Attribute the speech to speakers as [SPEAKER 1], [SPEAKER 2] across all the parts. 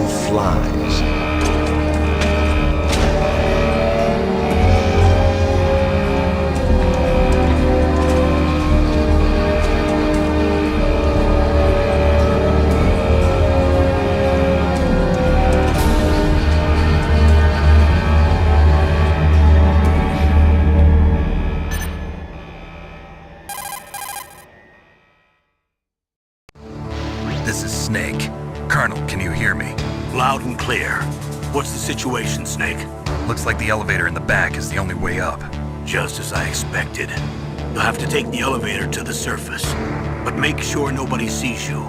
[SPEAKER 1] of flies.
[SPEAKER 2] This is Snake. Colonel, can you hear me?
[SPEAKER 3] Loud and clear. What's the situation, Snake?
[SPEAKER 2] Looks like the elevator in the back is the only way up.
[SPEAKER 3] Just as I expected. You'll have to take the elevator to the surface, but make sure nobody sees you.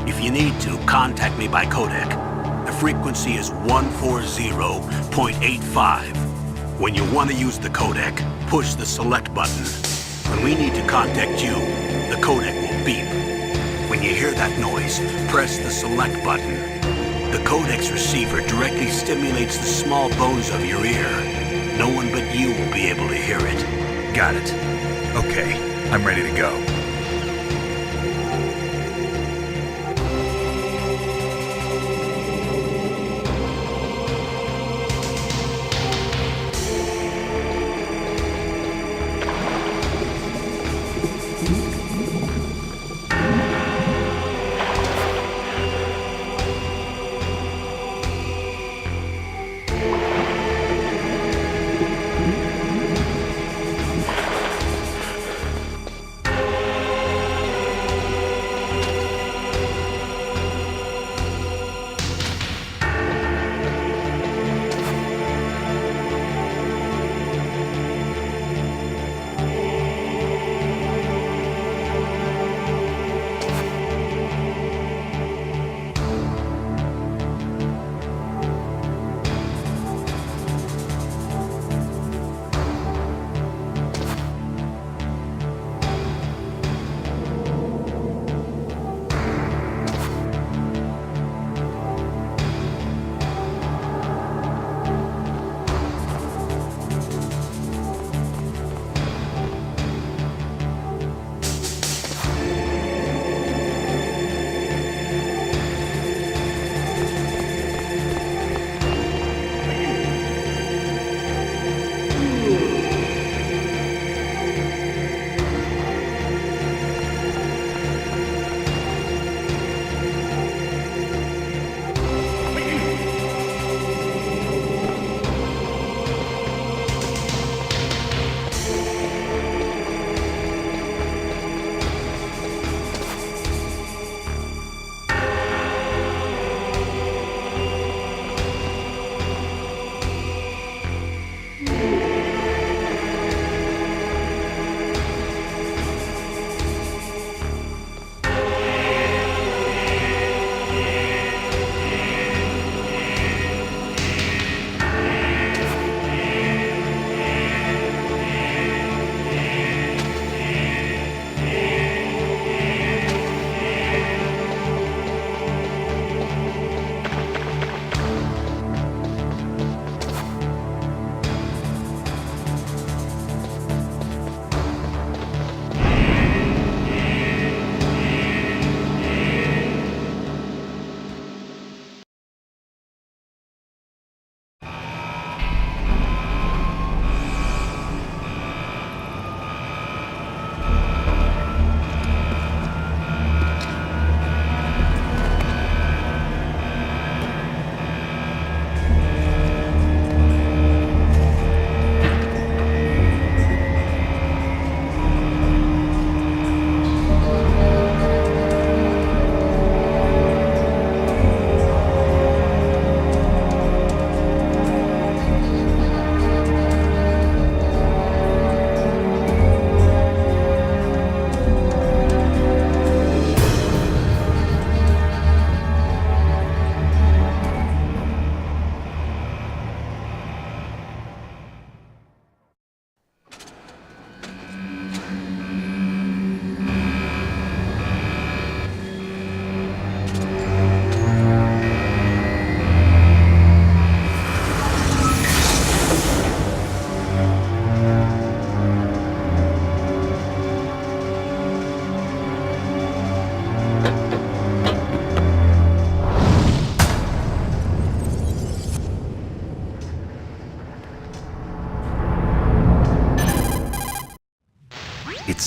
[SPEAKER 3] If you need to, contact me by codec. The frequency is 140.85. When you want to use the codec, push the select button. When we need to contact you, the codec will beep. When you hear that noise, press the select button. The codec's receiver directly stimulates the small bones of your ear. No one but you will be able to hear it.
[SPEAKER 2] Got it. Okay, I'm ready to go.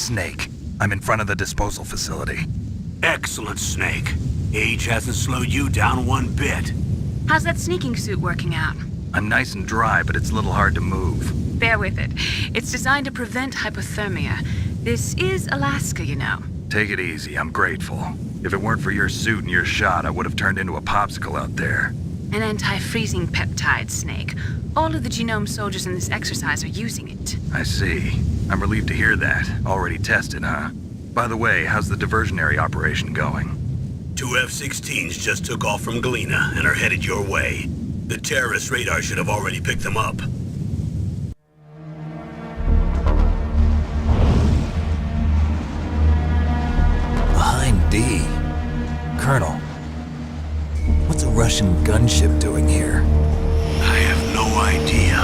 [SPEAKER 2] Snake. I'm in front of the disposal facility.
[SPEAKER 3] Excellent, Snake. Age hasn't slowed you down one bit.
[SPEAKER 1] How's that sneaking suit working out?
[SPEAKER 2] I'm nice and dry, but it's a little hard to move.
[SPEAKER 1] Bear with it. It's designed to prevent hypothermia. This is Alaska, you know.
[SPEAKER 2] Take it easy, I'm grateful. If it weren't for your suit and your shot, I would have turned into a popsicle out there.
[SPEAKER 1] An anti-freezing peptide, Snake. All of the genome soldiers in this exercise are using it.
[SPEAKER 2] I see. I'm relieved to hear that. Already tested, huh? By the way, how's the diversionary operation going?
[SPEAKER 3] 2 F-16s just took off from Galena and are headed your way. The terrorist radar should have already picked them up.
[SPEAKER 4] Behind D. Colonel, what's a Russian gunship doing here?
[SPEAKER 3] I have no idea,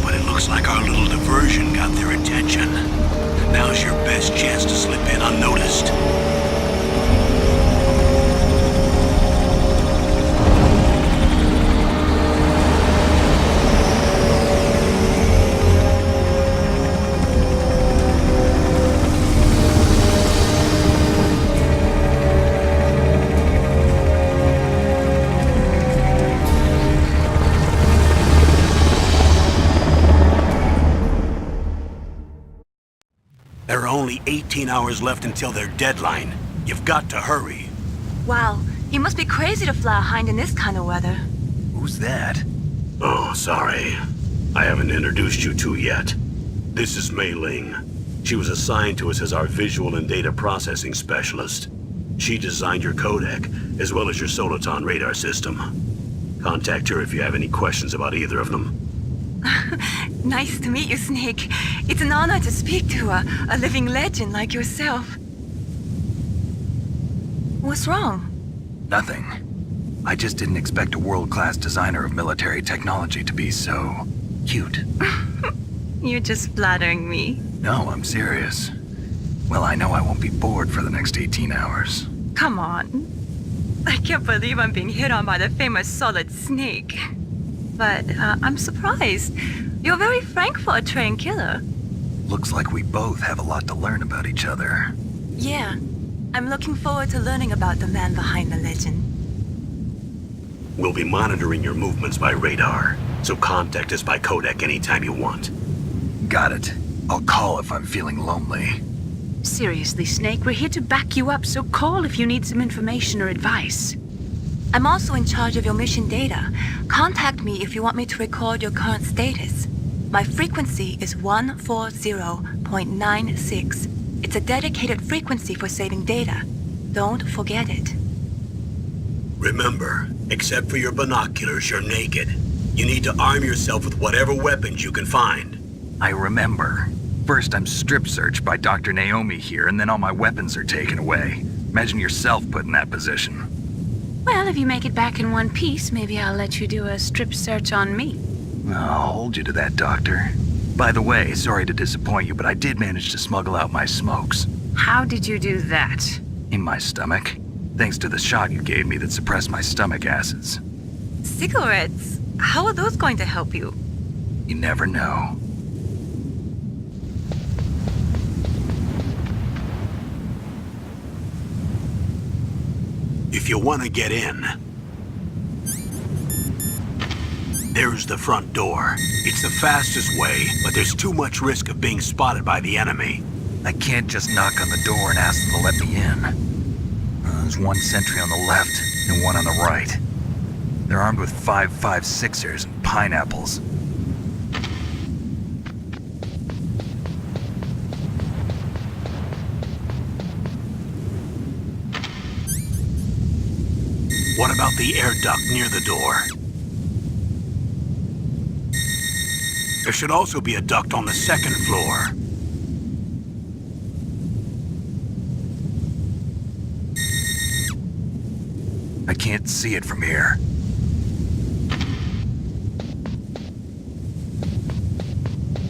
[SPEAKER 3] but it looks like our little diversion got their attention. Now's your best chance to slip in unnoticed. There are only 18 hours left until their deadline. You've got to hurry.
[SPEAKER 1] Wow, he must be crazy to fly a hind in this kind of weather.
[SPEAKER 2] Who's that?
[SPEAKER 3] Oh, sorry. I haven't introduced you to yet. This is Mei Ling. She was assigned to us as our visual and data processing specialist. She designed your codec, as well as your Soliton radar system. Contact her if you have any questions about either of them.
[SPEAKER 1] Nice to meet you, Snake. It's an honor to speak to a living legend like yourself. What's wrong?
[SPEAKER 2] Nothing. I just didn't expect a world-class designer of military technology to be so cute.
[SPEAKER 1] You're just flattering me.
[SPEAKER 2] No, I'm serious. Well, I know I won't be bored for the next 18 hours.
[SPEAKER 1] Come on. I can't believe I'm being hit on by the famous Solid Snake. But I'm surprised. You're very frank for a trained killer.
[SPEAKER 2] Looks like we both have a lot to learn about each other.
[SPEAKER 1] Yeah. I'm looking forward to learning about the man behind the legend.
[SPEAKER 3] We'll be monitoring your movements by radar, so contact us by codec anytime you want.
[SPEAKER 2] Got it. I'll call if I'm feeling lonely.
[SPEAKER 1] Seriously, Snake, we're here to back you up, so call if you need some information or advice. I'm also in charge of your mission data. Contact me if you want me to record your current status. My frequency is 140.96. It's a dedicated frequency for saving data. Don't forget it.
[SPEAKER 3] Remember, except for your binoculars, you're naked. You need to arm yourself with whatever weapons you can find.
[SPEAKER 2] I remember. First, I'm strip searched by Dr. Naomi here, and then all my weapons are taken away. Imagine yourself put in that position.
[SPEAKER 1] Well, if you make it back in one piece, maybe I'll let you do a strip search on me.
[SPEAKER 2] I'll hold you to that, Doctor. By the way, sorry to disappoint you, but I did manage to smuggle out my smokes.
[SPEAKER 1] How did you do that?
[SPEAKER 2] In my stomach. Thanks to the shot you gave me that suppressed my stomach acids.
[SPEAKER 1] Cigarettes? How are those going to help you?
[SPEAKER 2] You never know.
[SPEAKER 3] If you want to get in, there's the front door. It's the fastest way, but there's too much risk of being spotted by the enemy.
[SPEAKER 2] I can't just knock on the door and ask them to let me in. There's one sentry on the left and one on the right. They're armed with 5.56ers and pineapples.
[SPEAKER 3] What about the air duct near the door? There should also be a duct on the second floor.
[SPEAKER 2] I can't see it from here.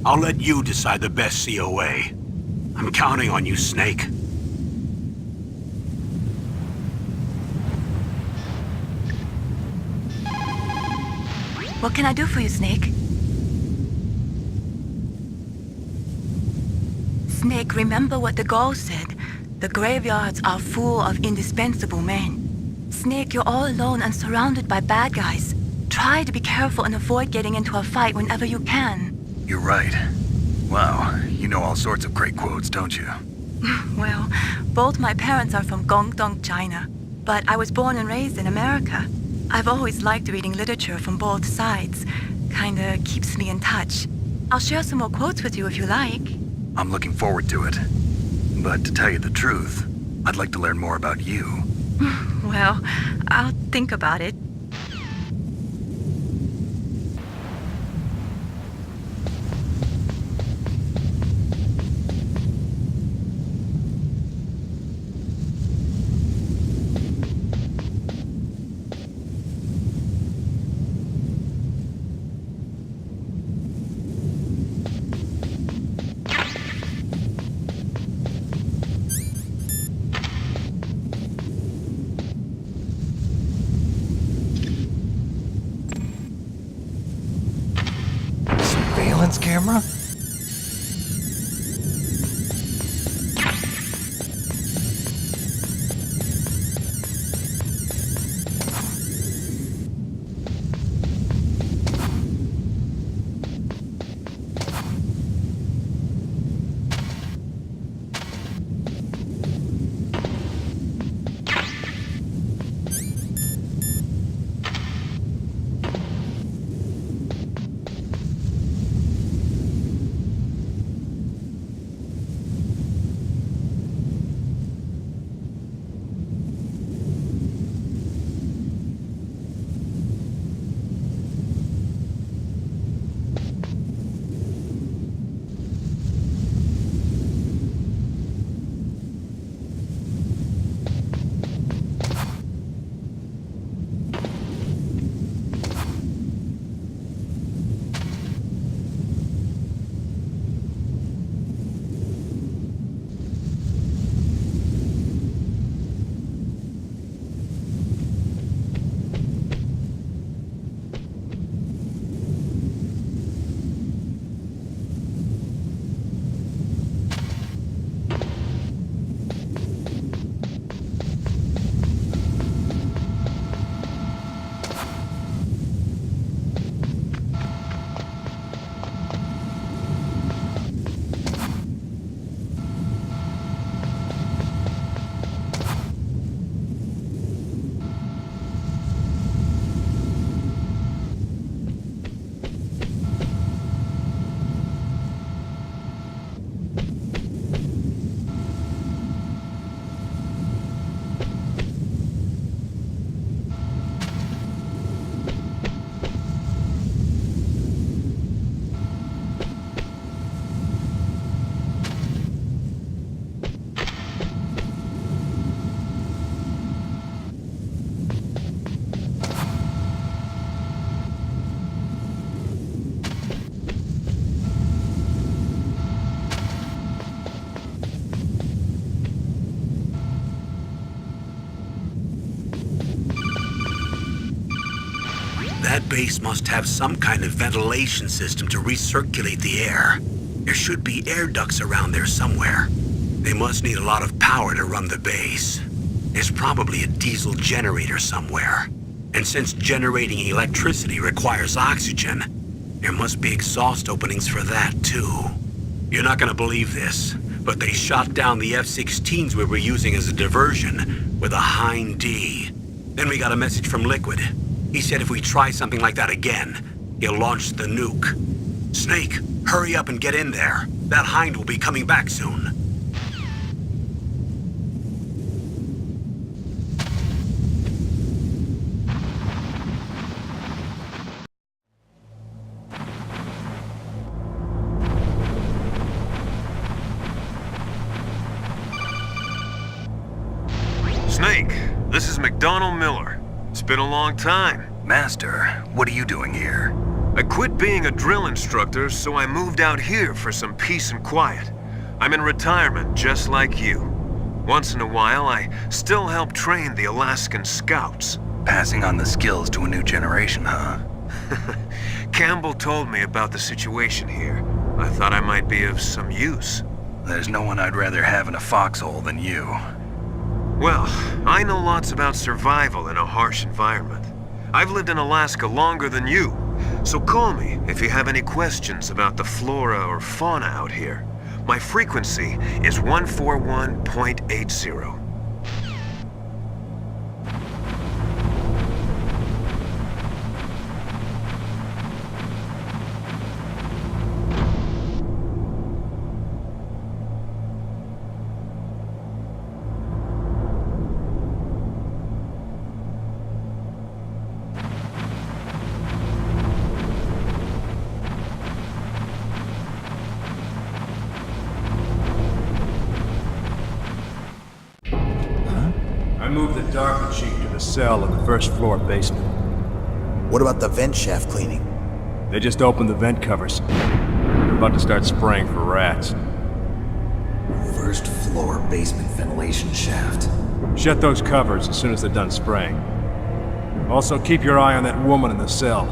[SPEAKER 3] I'll let you decide the best COA. I'm counting on you, Snake.
[SPEAKER 1] What can I do for you, Snake? Snake, remember what the Gaul said. The graveyards are full of indispensable men. Snake, you're all alone and surrounded by bad guys. Try to be careful and avoid getting into a fight whenever you can.
[SPEAKER 2] You're right. Wow, you know all sorts of great quotes, don't you?
[SPEAKER 1] Well, both my parents are from Guangdong, China, but I was born and raised in America. I've always liked reading literature from both sides. Kinda keeps me in touch. I'll share some more quotes with you if you like.
[SPEAKER 2] I'm looking forward to it. But to tell you the truth, I'd like to learn more about you.
[SPEAKER 1] Well, I'll think about it.
[SPEAKER 4] Surveillance camera?
[SPEAKER 3] That base must have some kind of ventilation system to recirculate the air. There should be air ducts around there somewhere. They must need a lot of power to run the base. There's probably a diesel generator somewhere. And since generating electricity requires oxygen, there must be exhaust openings for that too. You're not gonna believe this, but they shot down the F-16s we were using as a diversion with a Hind D. Then we got a message from Liquid. He said if we try something like that again, he'll launch the nuke. Snake, hurry up and get in there. That Hind will be coming back soon.
[SPEAKER 5] Snake, this is McDonald Miller. It's been a long time.
[SPEAKER 2] Master, what are you doing here?
[SPEAKER 5] I quit being a drill instructor, so I moved out here for some peace and quiet. I'm in retirement, just like you. Once in a while, I still help train the Alaskan Scouts.
[SPEAKER 2] Passing on the skills to a new generation, huh?
[SPEAKER 5] Campbell told me about the situation here. I thought I might be of some use.
[SPEAKER 2] There's no one I'd rather have in a foxhole than you.
[SPEAKER 5] Well, I know lots about survival in a harsh environment. I've lived in Alaska longer than you, so call me if you have any questions about the flora or fauna out here. My frequency is 141.80.
[SPEAKER 6] I moved the Dark Cheek to the cell in the first floor basement.
[SPEAKER 7] What about the vent shaft cleaning?
[SPEAKER 6] They just opened the vent covers. They're about to start spraying for rats.
[SPEAKER 4] First floor basement ventilation shaft.
[SPEAKER 6] Shut those covers as soon as they're done spraying. Also, keep your eye on that woman in the cell.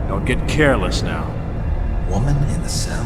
[SPEAKER 6] Don't get careless now.
[SPEAKER 4] Woman in the cell?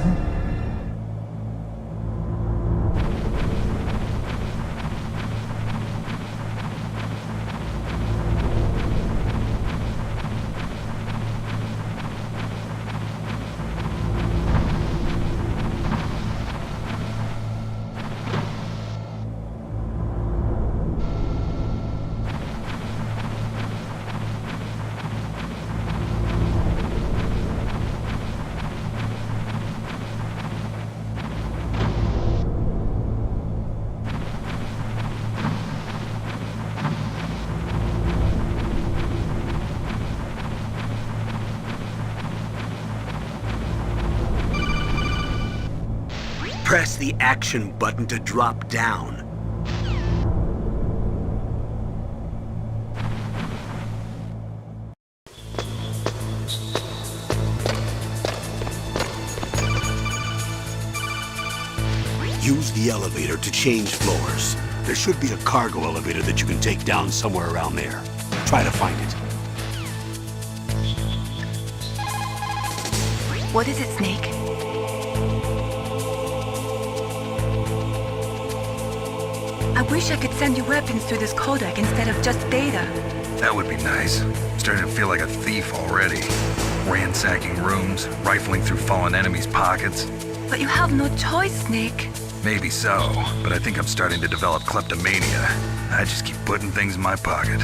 [SPEAKER 3] Press the action button to drop down. Use the elevator to change floors. There should be a cargo elevator that you can take down somewhere around there. Try to find it.
[SPEAKER 1] What is it, Snake? I wish I could send you weapons through this codec instead of just data.
[SPEAKER 2] That would be nice. Starting to feel like a thief already. Ransacking rooms, rifling through fallen enemies' pockets.
[SPEAKER 1] But you have no choice, Snake.
[SPEAKER 2] Maybe so, but I think I'm starting to develop kleptomania. I just keep putting things in my pocket.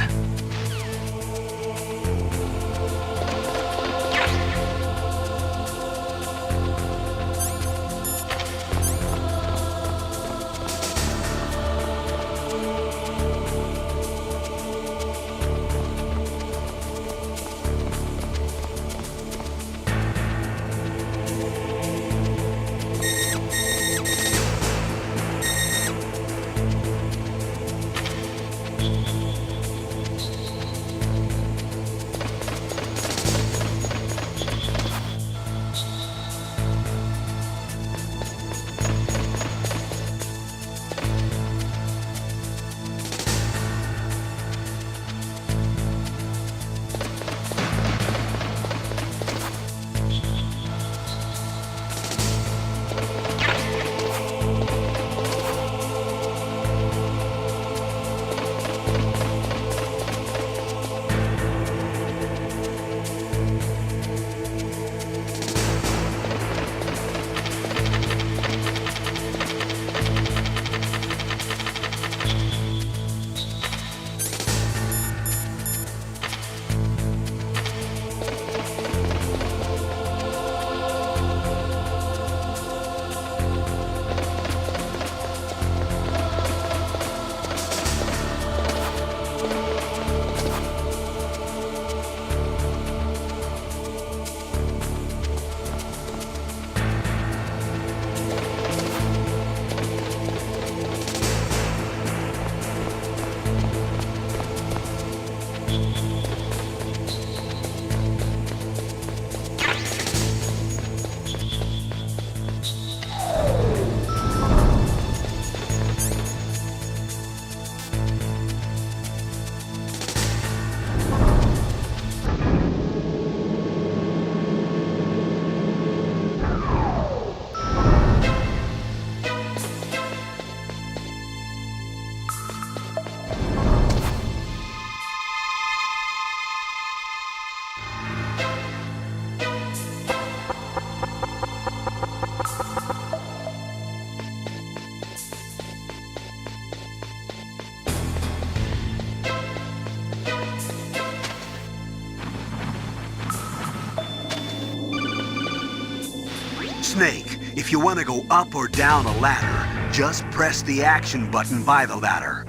[SPEAKER 3] Snake, if you want to go up or down a ladder, just press the action button by the ladder.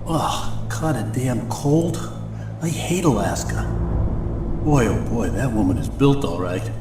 [SPEAKER 8] Ugh, kinda damn cold. I hate Alaska. Boy, oh boy, that woman is built all right.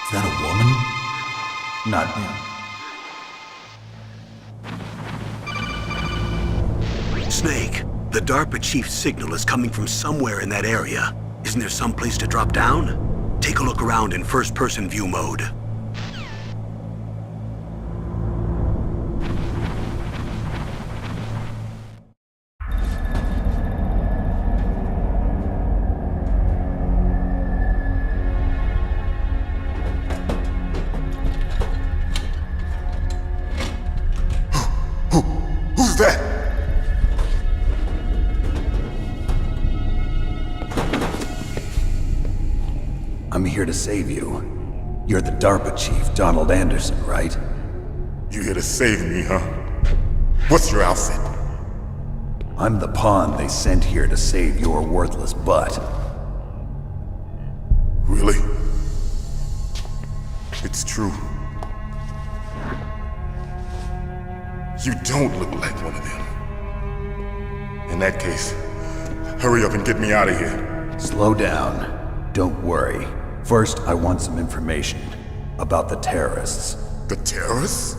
[SPEAKER 4] Is that a woman? Not him.
[SPEAKER 3] Snake, the DARPA chief's signal is coming from somewhere in that area. Isn't there some place to drop down? Take a look around in first-person view mode.
[SPEAKER 9] Who's that?
[SPEAKER 4] I'm here to save you. You're the DARPA chief, Donald Anderson, right?
[SPEAKER 9] You here to save me, huh? What's your outfit?
[SPEAKER 4] I'm the pawn they sent here to save your worthless butt.
[SPEAKER 9] Really? It's true. You don't look like one of them. In that case, hurry up and get me out of here.
[SPEAKER 4] Slow down. Don't worry. First, I want some information about the terrorists.
[SPEAKER 9] The terrorists?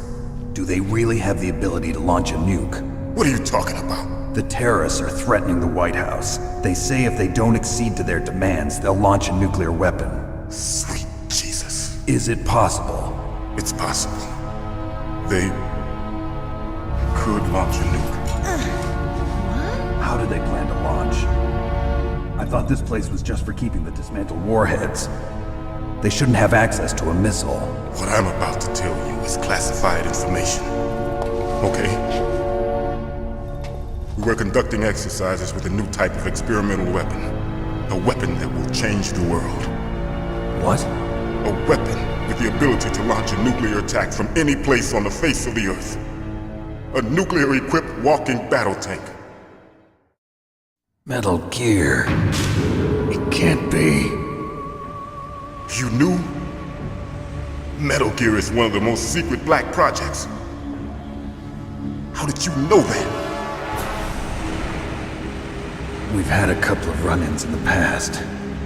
[SPEAKER 4] Do they really have the ability to launch a nuke?
[SPEAKER 9] What are you talking about?
[SPEAKER 4] The terrorists are threatening the White House. They say if they don't accede to their demands, they'll launch a nuclear weapon.
[SPEAKER 9] Sweet Jesus.
[SPEAKER 4] Is it possible?
[SPEAKER 9] It's possible. They could launch a nuke.
[SPEAKER 4] How do they plan to launch? I thought this place was just for keeping the dismantled warheads. They shouldn't have access to a missile.
[SPEAKER 9] What I'm about to tell you is classified information. Okay? We were conducting exercises with a new type of experimental weapon. A weapon that will change the world.
[SPEAKER 4] What?
[SPEAKER 9] A weapon with the ability to launch a nuclear attack from any place on the face of the Earth. A nuclear-equipped walking battle tank.
[SPEAKER 4] Metal Gear. It can't be.
[SPEAKER 9] You knew? Metal Gear is one of the most secret black projects. How did you know that?
[SPEAKER 4] We've had a couple of run-ins in the past.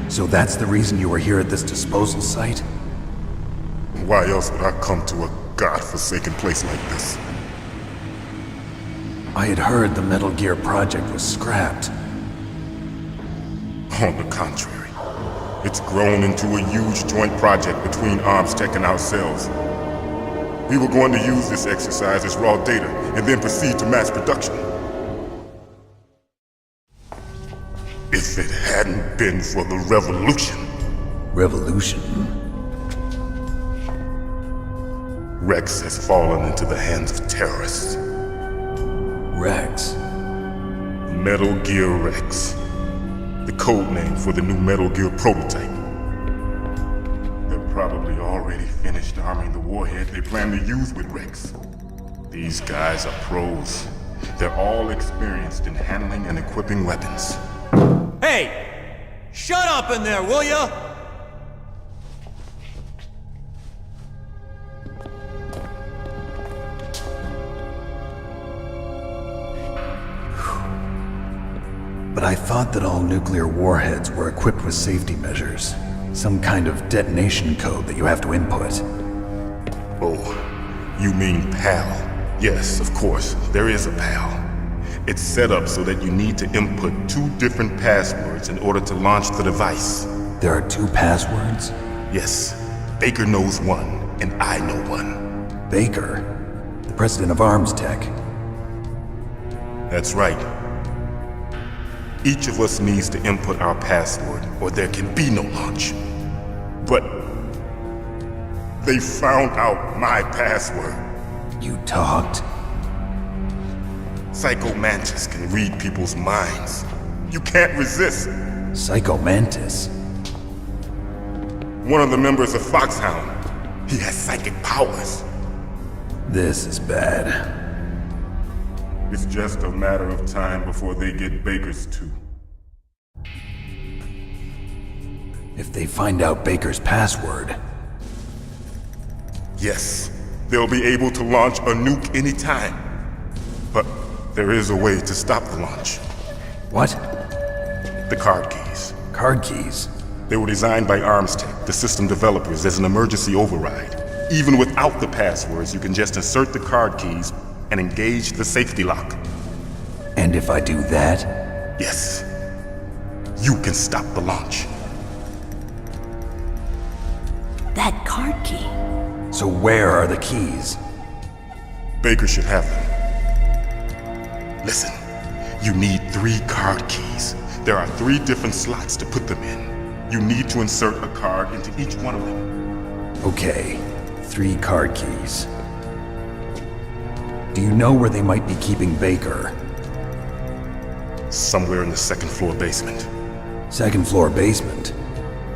[SPEAKER 4] So that's the reason you were here at this disposal site?
[SPEAKER 9] Why else would I come to a godforsaken place like this?
[SPEAKER 4] I had heard the Metal Gear project was scrapped.
[SPEAKER 9] On the contrary, it's grown into a huge joint project between ArmsTech and ourselves. We were going to use this exercise as raw data and then proceed to mass production. If it hadn't been for the revolution.
[SPEAKER 4] Revolution?
[SPEAKER 9] Rex has fallen into the hands of terrorists.
[SPEAKER 4] Rex?
[SPEAKER 9] Metal Gear Rex. The code name for the new Metal Gear prototype. They're probably already finished arming the warhead they plan to use with Rex. These guys are pros. They're all experienced in handling and equipping weapons.
[SPEAKER 10] Hey! Shut up in there, will ya?
[SPEAKER 4] But I thought that all nuclear warheads were equipped with safety measures. Some kind of detonation code that you have to input.
[SPEAKER 9] Oh, you mean PAL? Yes, of course, there is a PAL. It's set up so that you need to input 2 different passwords in order to launch the device.
[SPEAKER 4] There are 2 passwords?
[SPEAKER 9] Yes, Baker knows one, and I know one.
[SPEAKER 4] Baker? The president of Arms Tech?
[SPEAKER 9] That's right. Each of us needs to input our password, or there can be no launch. But they found out my password.
[SPEAKER 4] You talked?
[SPEAKER 9] Psycho Mantis can read people's minds. You can't resist.
[SPEAKER 4] Psycho Mantis?
[SPEAKER 9] One of the members of Foxhound. He has psychic powers.
[SPEAKER 4] This is bad.
[SPEAKER 9] It's just a matter of time before they get Baker's too.
[SPEAKER 4] If they find out Baker's password...
[SPEAKER 9] Yes, they'll be able to launch a nuke anytime. But there is a way to stop the launch.
[SPEAKER 4] What?
[SPEAKER 9] The card keys.
[SPEAKER 4] Card keys?
[SPEAKER 9] They were designed by ArmsTech, the system developers, as an emergency override. Even without the passwords, you can just insert the card keys and engage the safety lock.
[SPEAKER 4] And if I do that?
[SPEAKER 9] Yes. You can stop the launch.
[SPEAKER 1] That card key.
[SPEAKER 4] So where are the keys?
[SPEAKER 9] Baker should have them. Listen, you need 3 card keys. There are 3 different slots to put them in. You need to insert a card into each one of them.
[SPEAKER 4] Okay, 3 card keys. Do you know where they might be keeping Baker?
[SPEAKER 9] Somewhere in the 2nd floor basement.
[SPEAKER 4] 2nd floor basement?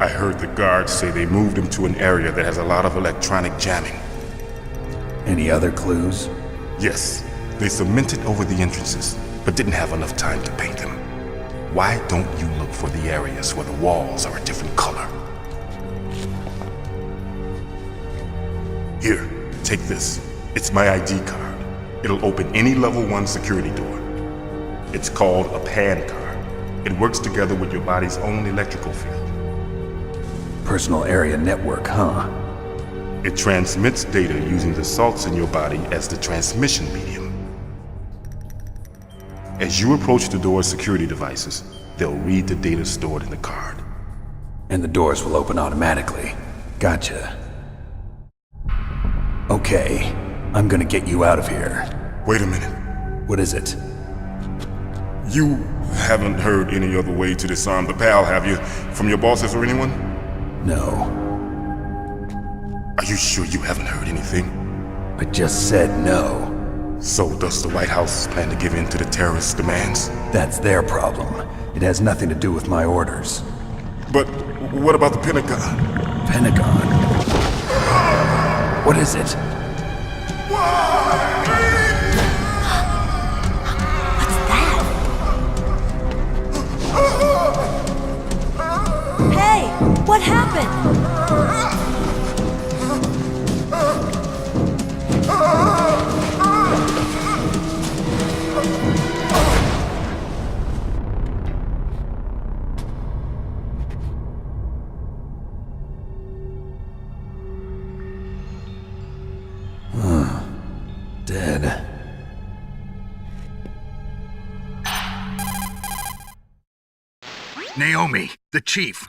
[SPEAKER 9] I heard the guards say they moved him to an area that has a lot of electronic jamming.
[SPEAKER 4] Any other clues?
[SPEAKER 9] Yes, they cemented over the entrances, but didn't have enough time to paint them. Why don't you look for the areas where the walls are a different color? Here, take this. It's my ID card. It'll open any level 1 security door. It's called a PAN card. It works together with your body's own electrical field.
[SPEAKER 4] Personal area network, huh?
[SPEAKER 9] It transmits data using the salts in your body as the transmission medium. As you approach the door's security devices, they'll read the data stored in the card.
[SPEAKER 4] And the doors will open automatically. Gotcha. Okay, I'm gonna get you out of here.
[SPEAKER 9] Wait a minute.
[SPEAKER 4] What is it?
[SPEAKER 9] You haven't heard any other way to disarm the PAL, have you? From your bosses or anyone?
[SPEAKER 4] No.
[SPEAKER 9] Are you sure you haven't heard anything?
[SPEAKER 4] I just said no.
[SPEAKER 9] So does the White House plan to give in to the terrorists' demands?
[SPEAKER 4] That's their problem. It has nothing to do with my orders.
[SPEAKER 9] But what about the Pentagon?
[SPEAKER 4] Pentagon? What is it?
[SPEAKER 1] Hey, what happened?
[SPEAKER 4] Dead.
[SPEAKER 2] Naomi, the chief.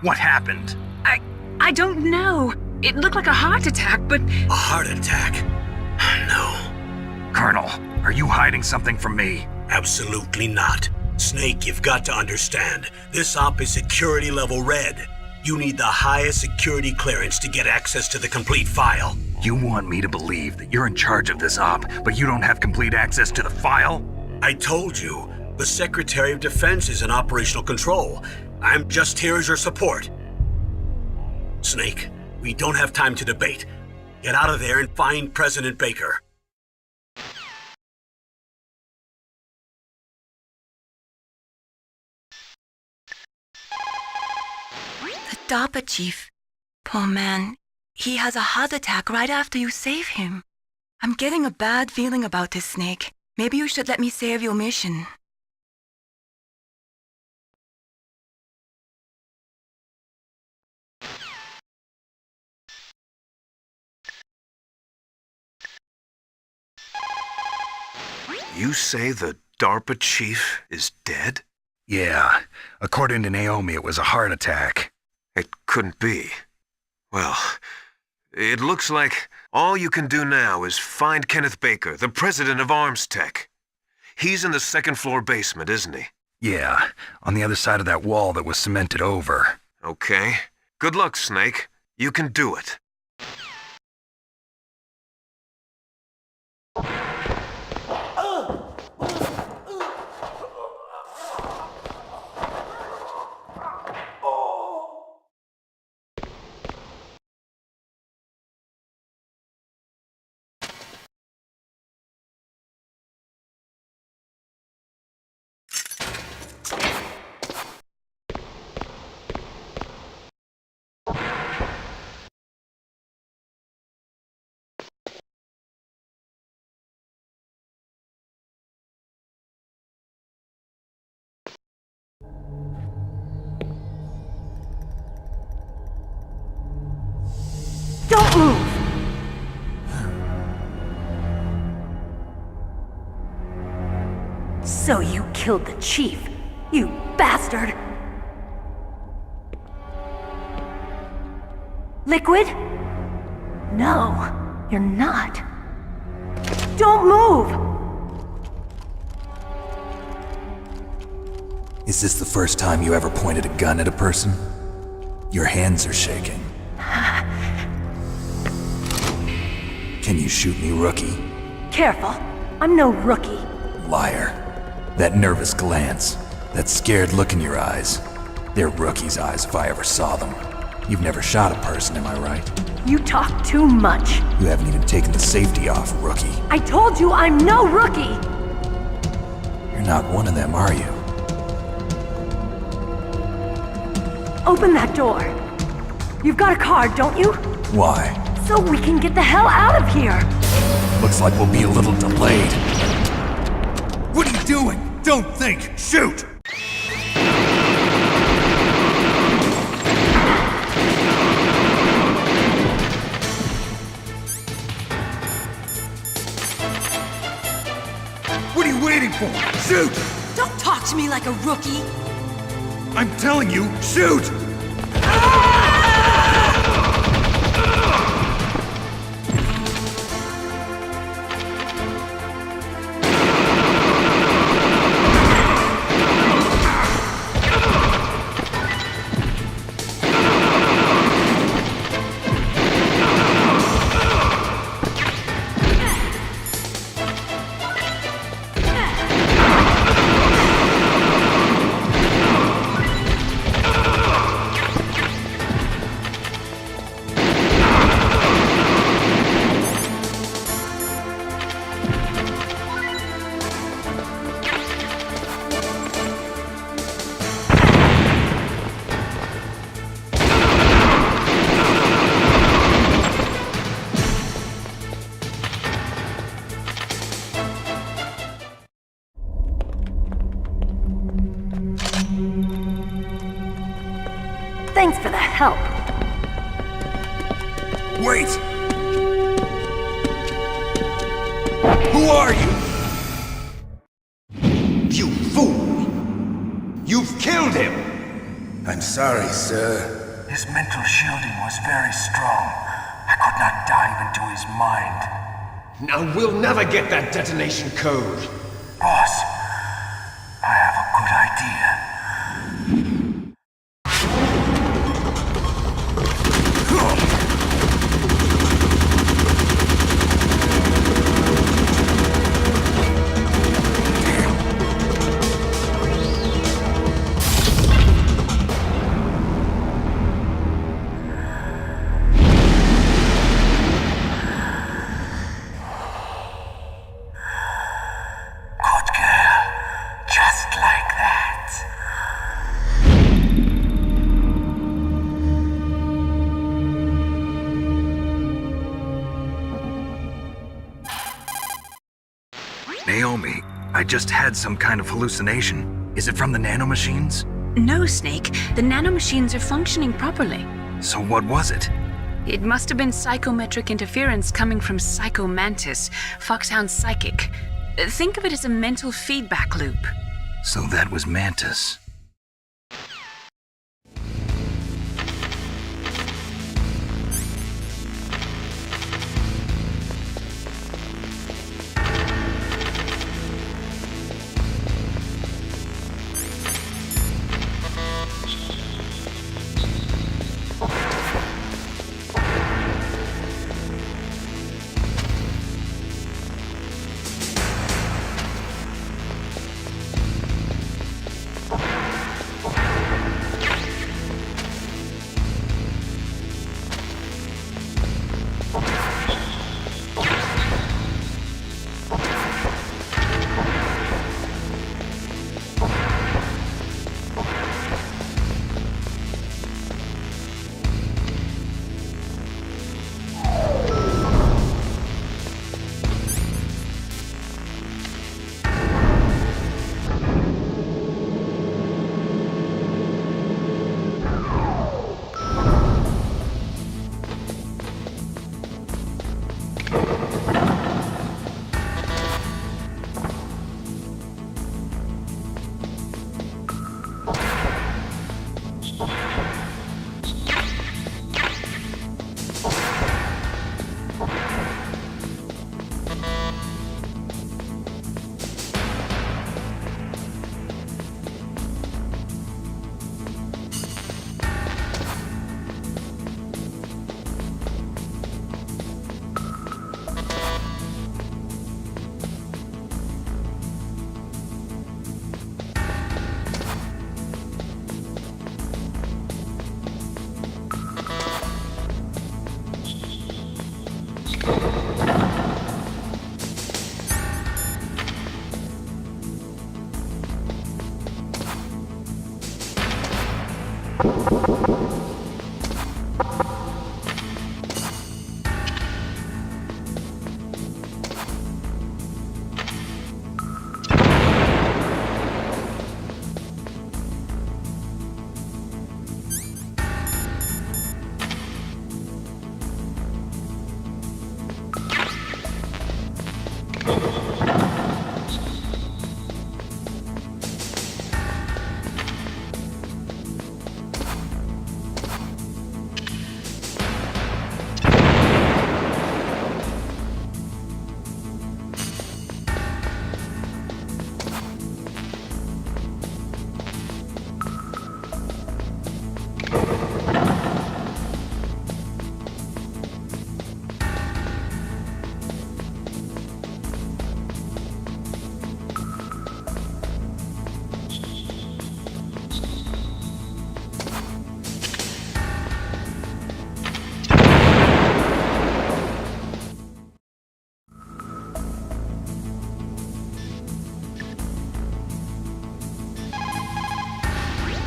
[SPEAKER 2] What happened?
[SPEAKER 1] I don't know. It looked like a heart attack, but...
[SPEAKER 3] A heart attack? No.
[SPEAKER 2] Colonel, are you hiding something from me?
[SPEAKER 3] Absolutely not. Snake, you've got to understand. This op is security level red. You need the highest security clearance to get access to the complete file.
[SPEAKER 2] You want me to believe that you're in charge of this op, but you don't have complete access to the file?
[SPEAKER 3] I told you. The Secretary of Defense is in operational control. I'm just here as your support. Snake, we don't have time to debate. Get out of there and find President Baker.
[SPEAKER 1] The DARPA chief. Poor man. He has a heart attack right after you save him. I'm getting a bad feeling about this, Snake. Maybe you should let me save your mission.
[SPEAKER 5] You say the DARPA chief is dead?
[SPEAKER 2] Yeah. According to Naomi, it was a heart attack.
[SPEAKER 5] It couldn't be. Well, it looks like all you can do now is find Kenneth Baker, the president of ArmsTech. He's in the second-floor basement, isn't he?
[SPEAKER 2] Yeah, on the other side of that wall that was cemented over.
[SPEAKER 5] Okay. Good luck, Snake. You can do it.
[SPEAKER 1] Don't move! So you killed the chief, you bastard! Liquid? No, you're not. Don't move!
[SPEAKER 4] Is this the first time you ever pointed a gun at a person? Your hands are shaking. Can you shoot me, rookie?
[SPEAKER 1] Careful, I'm no rookie.
[SPEAKER 4] Liar. That nervous glance, that scared look in your eyes. They're rookie's eyes if I ever saw them. You've never shot a person, am I right?
[SPEAKER 1] You talk too much.
[SPEAKER 4] You haven't even taken the safety off, rookie.
[SPEAKER 1] I told you I'm no rookie!
[SPEAKER 4] You're not one of them, are you?
[SPEAKER 1] Open that door. You've got a card, don't you?
[SPEAKER 4] Why?
[SPEAKER 1] So we can get the hell out of here!
[SPEAKER 4] Looks like we'll be a little delayed.
[SPEAKER 8] What are you doing? Don't think! Shoot! What are you waiting for? Shoot!
[SPEAKER 1] Don't talk to me like a rookie!
[SPEAKER 8] I'm telling you, shoot!
[SPEAKER 1] Thanks for the help.
[SPEAKER 8] Wait! Who are you?
[SPEAKER 11] You fool! You've killed him!
[SPEAKER 7] I'm sorry, sir.
[SPEAKER 11] His mental shielding was very strong. I could not dive into his mind. Now we'll never get that detonation code. Boss, I have a good idea.
[SPEAKER 2] Naomi, I just had some kind of hallucination. Is it from the nanomachines?
[SPEAKER 1] No, Snake. The nanomachines are functioning properly.
[SPEAKER 2] So what was it?
[SPEAKER 1] It must have been psychometric interference coming from Psycho Mantis, Foxhound's psychic. Think of it as a mental feedback loop.
[SPEAKER 2] So that was Mantis.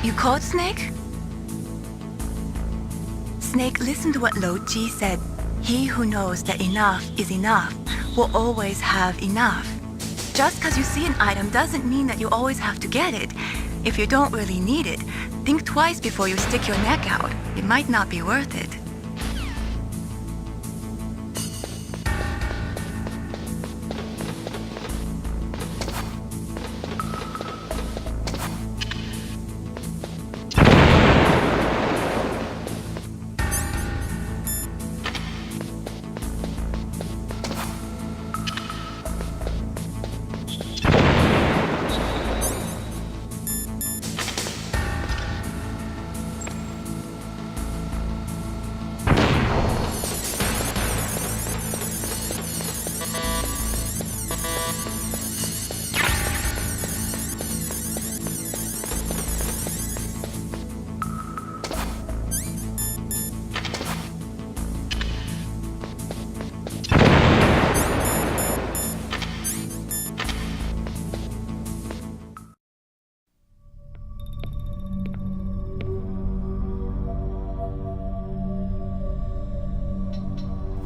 [SPEAKER 1] You caught Snake? Snake, listen to what Lo Ji said. He who knows that enough is enough will always have enough. Just because you see an item doesn't mean that you always have to get it. If you don't really need it, think twice before you stick your neck out. It might not be worth it.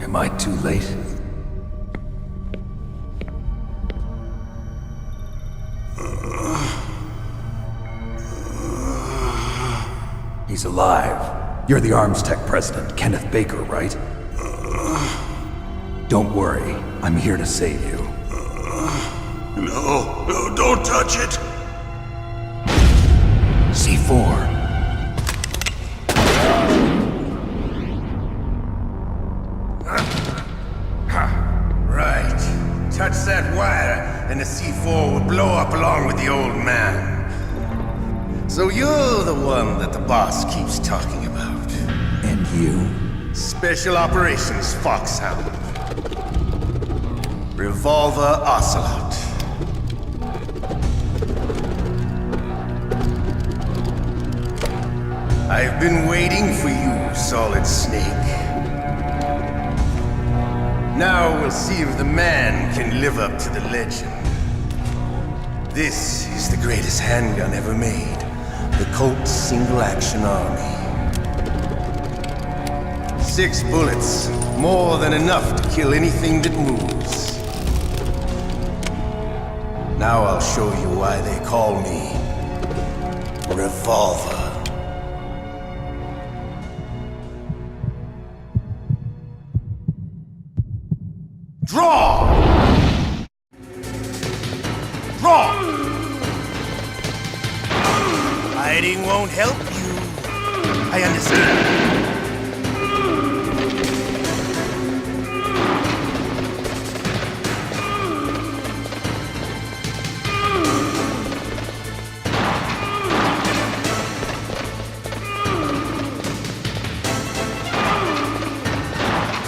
[SPEAKER 4] Am I too late? He's alive. You're the Arms Tech president, Kenneth Baker, right? Don't worry, I'm here to save you.
[SPEAKER 3] No, no, don't touch it!
[SPEAKER 7] C4.
[SPEAKER 11] Right. Touch that wire, and the C4 will blow up along with the old man. So you're the one that the boss keeps talking about.
[SPEAKER 7] And you?
[SPEAKER 11] Special Operations Foxhound. Revolver Ocelot. I've been waiting for you, Solid Snake. Now we'll see if the man can live up to the legend. This is the greatest handgun ever made. The Colt Single Action Army. 6 bullets, more than enough to kill anything that moves. Now I'll show you why they call me Revolver. Draw! Draw! Hiding won't help you. I understand.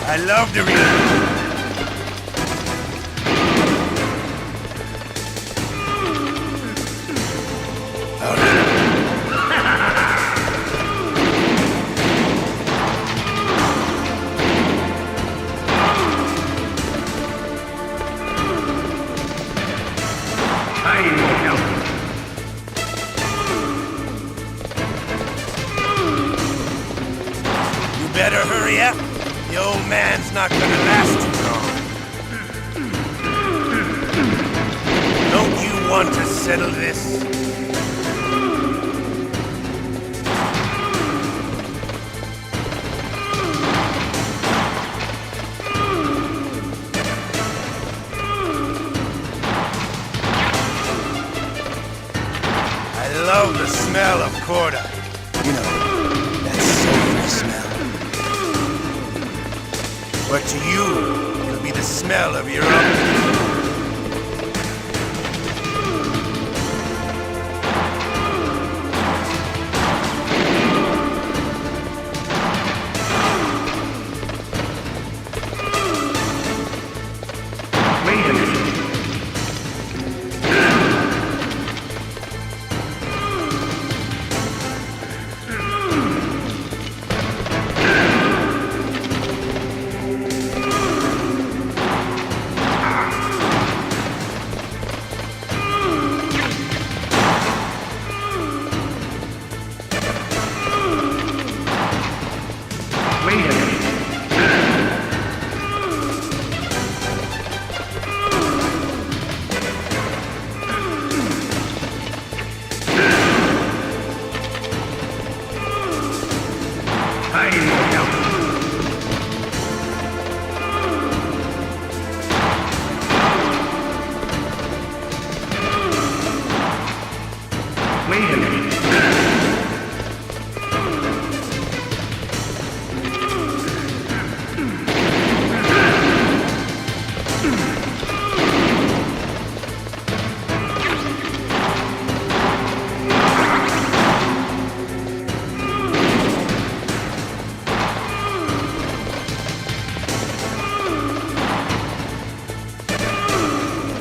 [SPEAKER 11] I love the read. Better hurry up. The old man's not gonna last too long. Don't you want to settle this? I love the smell of Corda. You know, that sulfur smell. But to you, it'll be the smell of your own. Wait a minute.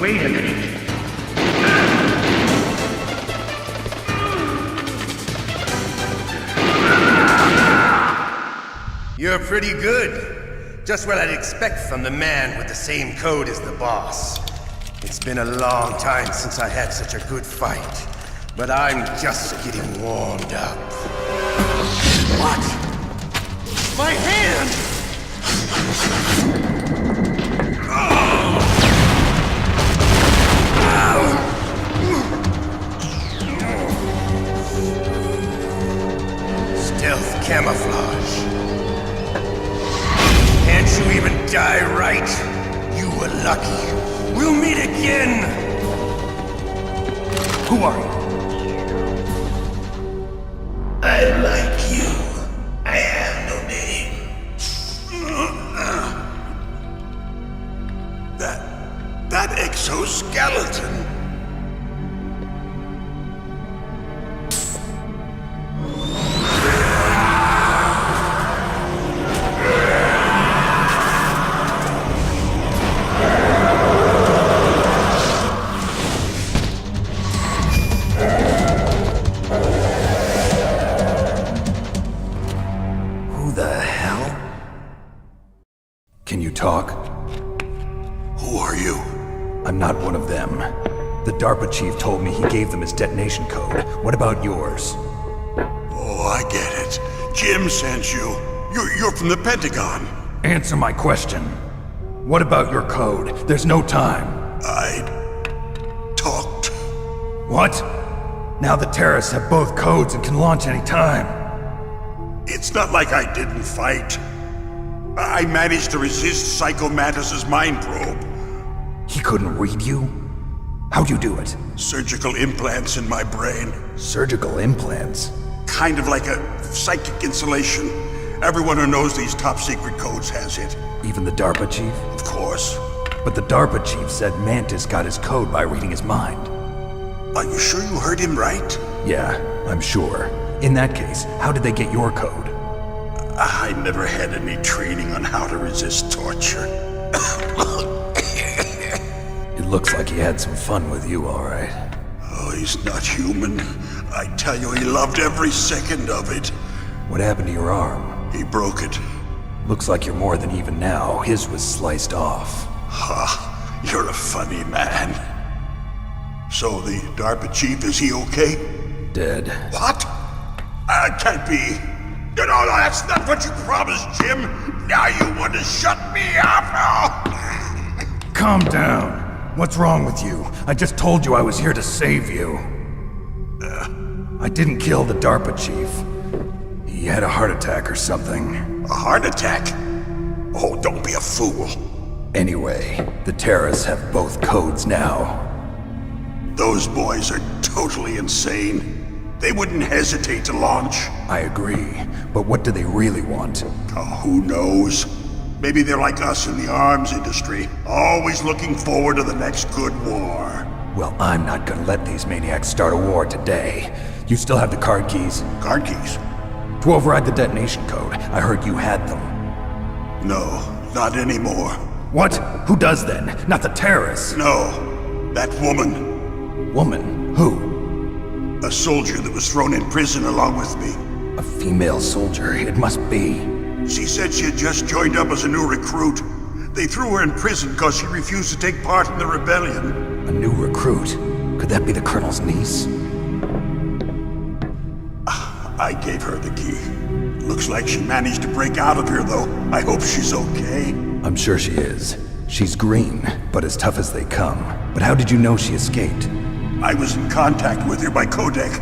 [SPEAKER 11] Wait a minute. You're pretty good. Just what I'd expect from the man with the same code as the boss. It's been a long time since I had such a good fight, but I'm just getting warmed up. What? My hand! Stealth camouflage. Can't you even die right? You were lucky. We'll meet again!
[SPEAKER 4] Who are you?
[SPEAKER 11] I'm like you. I have no name. That exoskeleton.
[SPEAKER 4] Who the hell? Can you talk?
[SPEAKER 3] Who are you?
[SPEAKER 4] I'm not one of them. The DARPA chief told me he gave them his detonation code. What about yours?
[SPEAKER 3] Oh, I get it. Jim sent you. You're from the Pentagon.
[SPEAKER 4] Answer my question. What about your code? There's no time.
[SPEAKER 3] I talked.
[SPEAKER 4] What? Now the terrorists have both codes and can launch any time.
[SPEAKER 3] It's not like I didn't fight. I managed to resist Psycho Mantis's mind probe.
[SPEAKER 4] He couldn't read you? How'd you do it?
[SPEAKER 3] Surgical implants in my brain.
[SPEAKER 4] Surgical implants?
[SPEAKER 3] Kind of like a psychic insulation. Everyone who knows these top secret codes has it.
[SPEAKER 4] Even the DARPA chief?
[SPEAKER 3] Of course.
[SPEAKER 4] But the DARPA chief said Mantis got his code by reading his mind.
[SPEAKER 3] Are you sure you heard him right?
[SPEAKER 4] Yeah, I'm sure. In that case, how did they get your code?
[SPEAKER 3] I never had any training on how to resist torture.
[SPEAKER 4] It looks like he had some fun with you, all right.
[SPEAKER 3] Oh, he's not human. I tell you, he loved every second of it.
[SPEAKER 4] What happened to your arm?
[SPEAKER 3] He broke it.
[SPEAKER 4] Looks like you're more than even now. His was sliced off.
[SPEAKER 3] Ha, you're a funny man. So the DARPA chief, is he okay?
[SPEAKER 4] Dead.
[SPEAKER 3] What? Can't be. No, that's not what you promised, Jim. Now you want to shut me up?
[SPEAKER 4] Calm down. What's wrong with you? I just told you I was here to save you. I didn't kill the DARPA chief. He had a heart attack or something.
[SPEAKER 3] A heart attack? Oh, don't be a fool.
[SPEAKER 4] Anyway, the terrorists have both codes now.
[SPEAKER 3] Those boys are totally insane. They wouldn't hesitate to launch.
[SPEAKER 4] I agree, but what do they really want?
[SPEAKER 3] Oh, who knows? Maybe they're like us in the arms industry, always looking forward to the next good war.
[SPEAKER 4] Well, I'm not gonna let these maniacs start a war today. You still have the card keys?
[SPEAKER 3] Card keys?
[SPEAKER 4] To override the detonation code. I heard you had them.
[SPEAKER 3] No, not anymore.
[SPEAKER 4] What? Who does then? Not the terrorists?
[SPEAKER 3] No, that woman.
[SPEAKER 4] Woman? Who?
[SPEAKER 3] A soldier that was thrown in prison along with me.
[SPEAKER 4] A female soldier, it must be.
[SPEAKER 3] She said she had just joined up as a new recruit. They threw her in prison because she refused to take part in the rebellion.
[SPEAKER 4] A new recruit? Could that be the Colonel's niece?
[SPEAKER 3] I gave her the key. Looks like she managed to break out of here, though. I hope she's okay.
[SPEAKER 4] I'm sure she is. She's green, but as tough as they come. But how did you know she escaped?
[SPEAKER 3] I was in contact with her by codec.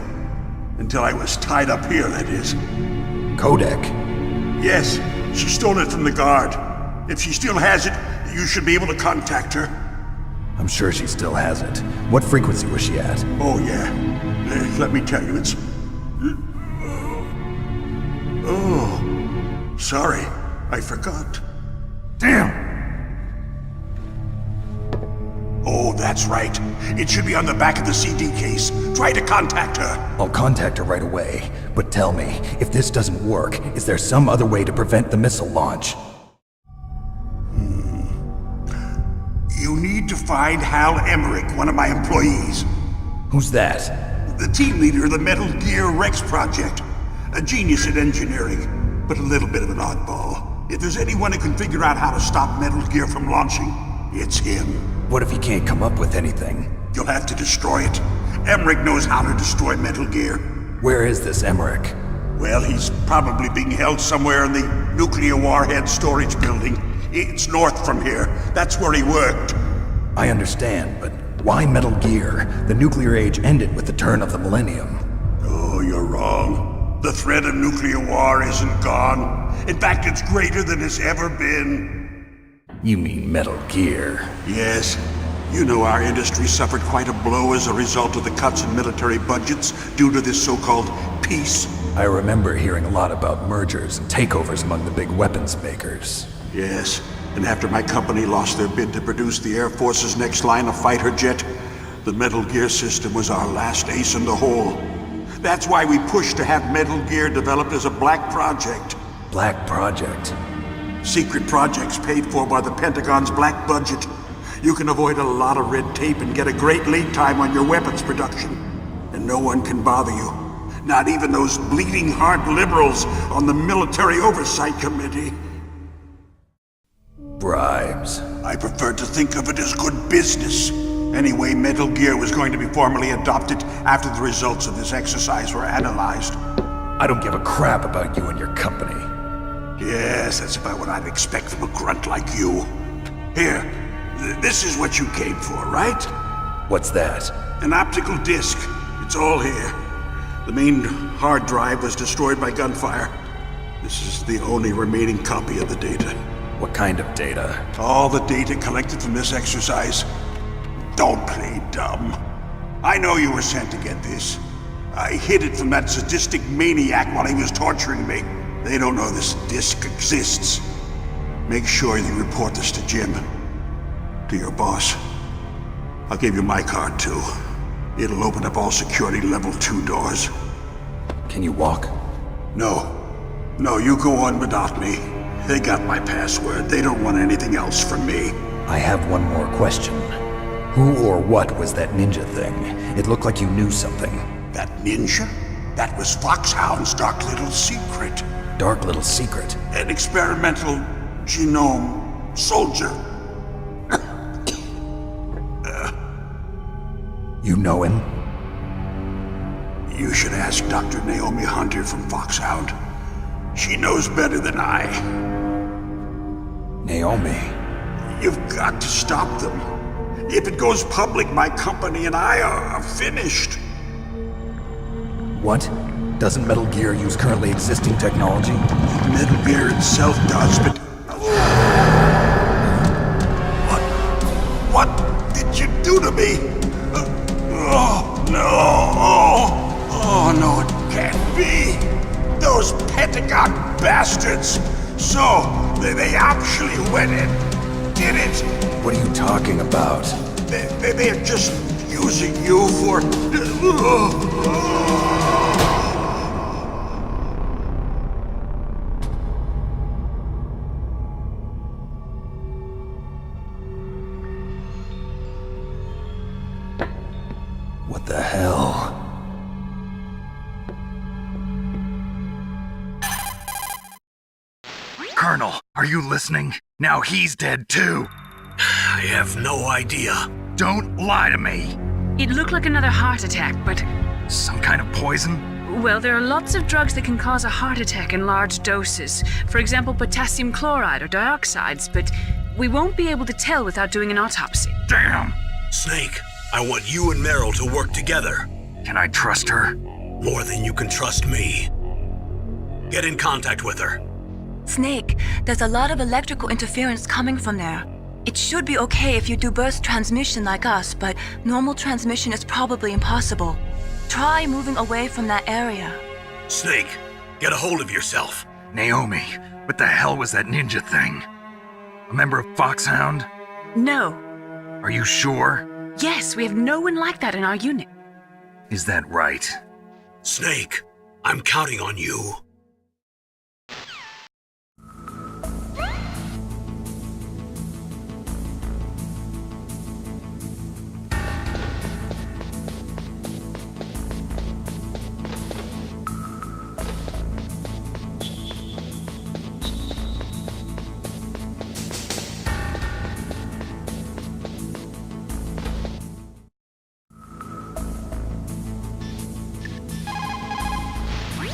[SPEAKER 3] Until I was tied up here, that is.
[SPEAKER 4] Codec?
[SPEAKER 3] Yes, she stole it from the guard. If she still has it, you should be able to contact her.
[SPEAKER 4] I'm sure she still has it. What frequency was she at?
[SPEAKER 3] Oh, yeah. Let me tell you, it's... Oh, sorry. I forgot.
[SPEAKER 4] Damn!
[SPEAKER 3] Oh, that's right. It should be on the back of the CD case. Try to contact her.
[SPEAKER 4] I'll contact her right away. But tell me, if this doesn't work, is there some other way to prevent the missile launch?
[SPEAKER 3] You need to find Hal Emmerich, one of my employees.
[SPEAKER 4] Who's that?
[SPEAKER 3] The team leader of the Metal Gear Rex project. A genius at engineering, but a little bit of an oddball. If there's anyone who can figure out how to stop Metal Gear from launching, it's him.
[SPEAKER 4] What if he can't come up with anything?
[SPEAKER 3] You'll have to destroy it. Emmerich knows how to destroy Metal Gear.
[SPEAKER 4] Where is this Emmerich?
[SPEAKER 3] Well, he's probably being held somewhere in the nuclear warhead storage building. It's north from here. That's where he worked.
[SPEAKER 4] I understand, but why Metal Gear? The nuclear age ended with the turn of the millennium.
[SPEAKER 3] Oh, you're wrong. The threat of nuclear war isn't gone. In fact, it's greater than it's ever been.
[SPEAKER 4] You mean Metal Gear?
[SPEAKER 3] Yes. You know our industry suffered quite a blow as a result of the cuts in military budgets due to this so-called peace.
[SPEAKER 4] I remember hearing a lot about mergers and takeovers among the big weapons makers.
[SPEAKER 3] Yes, and after my company lost their bid to produce the Air Force's next line of fighter jet, the Metal Gear system was our last ace in the hole. That's why we pushed to have Metal Gear developed as a black project.
[SPEAKER 4] Black Project?
[SPEAKER 3] Secret projects paid for by the Pentagon's black budget. You can avoid a lot of red tape and get a great lead time on your weapons production. And no one can bother you. Not even those bleeding heart liberals on the Military Oversight Committee.
[SPEAKER 4] Bribes.
[SPEAKER 3] I prefer to think of it as good business. Anyway, Metal Gear was going to be formally adopted after the results of this exercise were analyzed.
[SPEAKER 4] I don't give a crap about you and your company.
[SPEAKER 3] Yes, that's about what I'd expect from a grunt like you. Here, this is what you came for, right?
[SPEAKER 4] What's that?
[SPEAKER 3] An optical disc. It's all here. The main hard drive was destroyed by gunfire. This is the only remaining copy of the data.
[SPEAKER 4] What kind of data?
[SPEAKER 3] All the data collected from this exercise. Don't play dumb. I know you were sent to get this. I hid it from that sadistic maniac while he was torturing me. They don't know this disc exists. Make sure you report this to Jim. To your boss. I'll give you my card too. It'll open up all security level 2 doors.
[SPEAKER 4] Can you walk?
[SPEAKER 3] No. No, you go on without me. They got my password. They don't want anything else from me.
[SPEAKER 4] I have one more question. Who or what was that ninja thing? It looked like you knew something.
[SPEAKER 3] That ninja? That was Foxhound's dark little secret.
[SPEAKER 4] Dark little secret?
[SPEAKER 3] An experimental genome soldier.
[SPEAKER 4] You know him?
[SPEAKER 3] You should ask Dr. Naomi Hunter from Foxhound. She knows better than I.
[SPEAKER 4] Naomi?
[SPEAKER 3] You've got to stop them. If it goes public, my company and I are finished.
[SPEAKER 4] What? Doesn't Metal Gear use currently existing technology?
[SPEAKER 3] Metal Gear itself does, but... What did you do to me? Oh, no! Oh, no, it can't be! Those Pentagon bastards! So, they actually went and did it!
[SPEAKER 4] What are you talking about?
[SPEAKER 3] They're just using you for...
[SPEAKER 4] What the hell?
[SPEAKER 2] Colonel, are you listening? Now he's dead too.
[SPEAKER 3] I have no idea.
[SPEAKER 2] Don't lie to me.
[SPEAKER 1] It looked like another heart attack, but...
[SPEAKER 2] Some kind of poison?
[SPEAKER 1] Well, there are lots of drugs that can cause a heart attack in large doses. For example, potassium chloride or dioxides, but we won't be able to tell without doing an autopsy.
[SPEAKER 2] Damn!
[SPEAKER 3] Snake, I want you and Meryl to work together.
[SPEAKER 2] Can I trust her?
[SPEAKER 3] More than you can trust me. Get in contact with her.
[SPEAKER 1] Snake, there's a lot of electrical interference coming from there. It should be okay if you do burst transmission like us, but normal transmission is probably impossible. Try moving away from that area.
[SPEAKER 3] Snake, get a hold of yourself.
[SPEAKER 2] Naomi, what the hell was that ninja thing? A member of Foxhound?
[SPEAKER 1] No.
[SPEAKER 2] Are you sure?
[SPEAKER 1] Yes, we have no one like that in our unit.
[SPEAKER 2] Is that right?
[SPEAKER 3] Snake, I'm counting on you.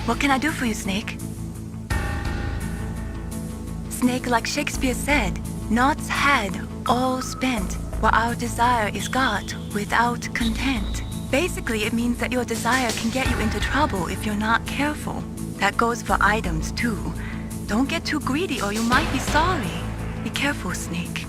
[SPEAKER 1] What can I do for you, Snake? Snake, like Shakespeare said, naught's had, all spent, while our desire is got without content. Basically, it means that your desire can get you into trouble if you're not careful. That goes for items, too. Don't get too greedy or you might be sorry. Be careful, Snake.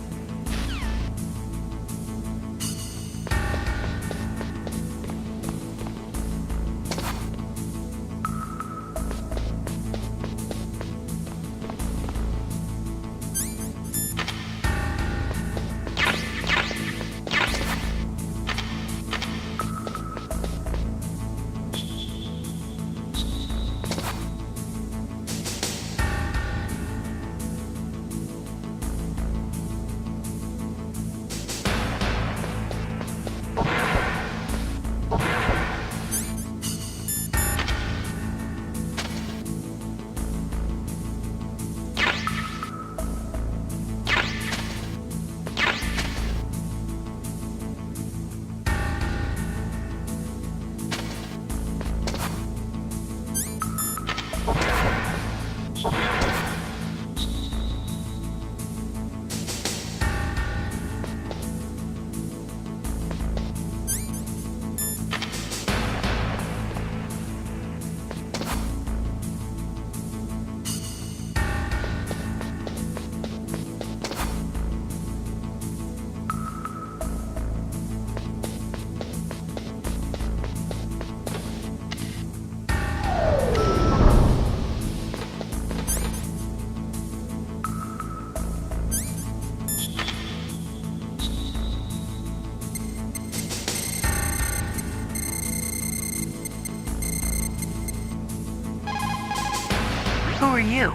[SPEAKER 1] Who are you?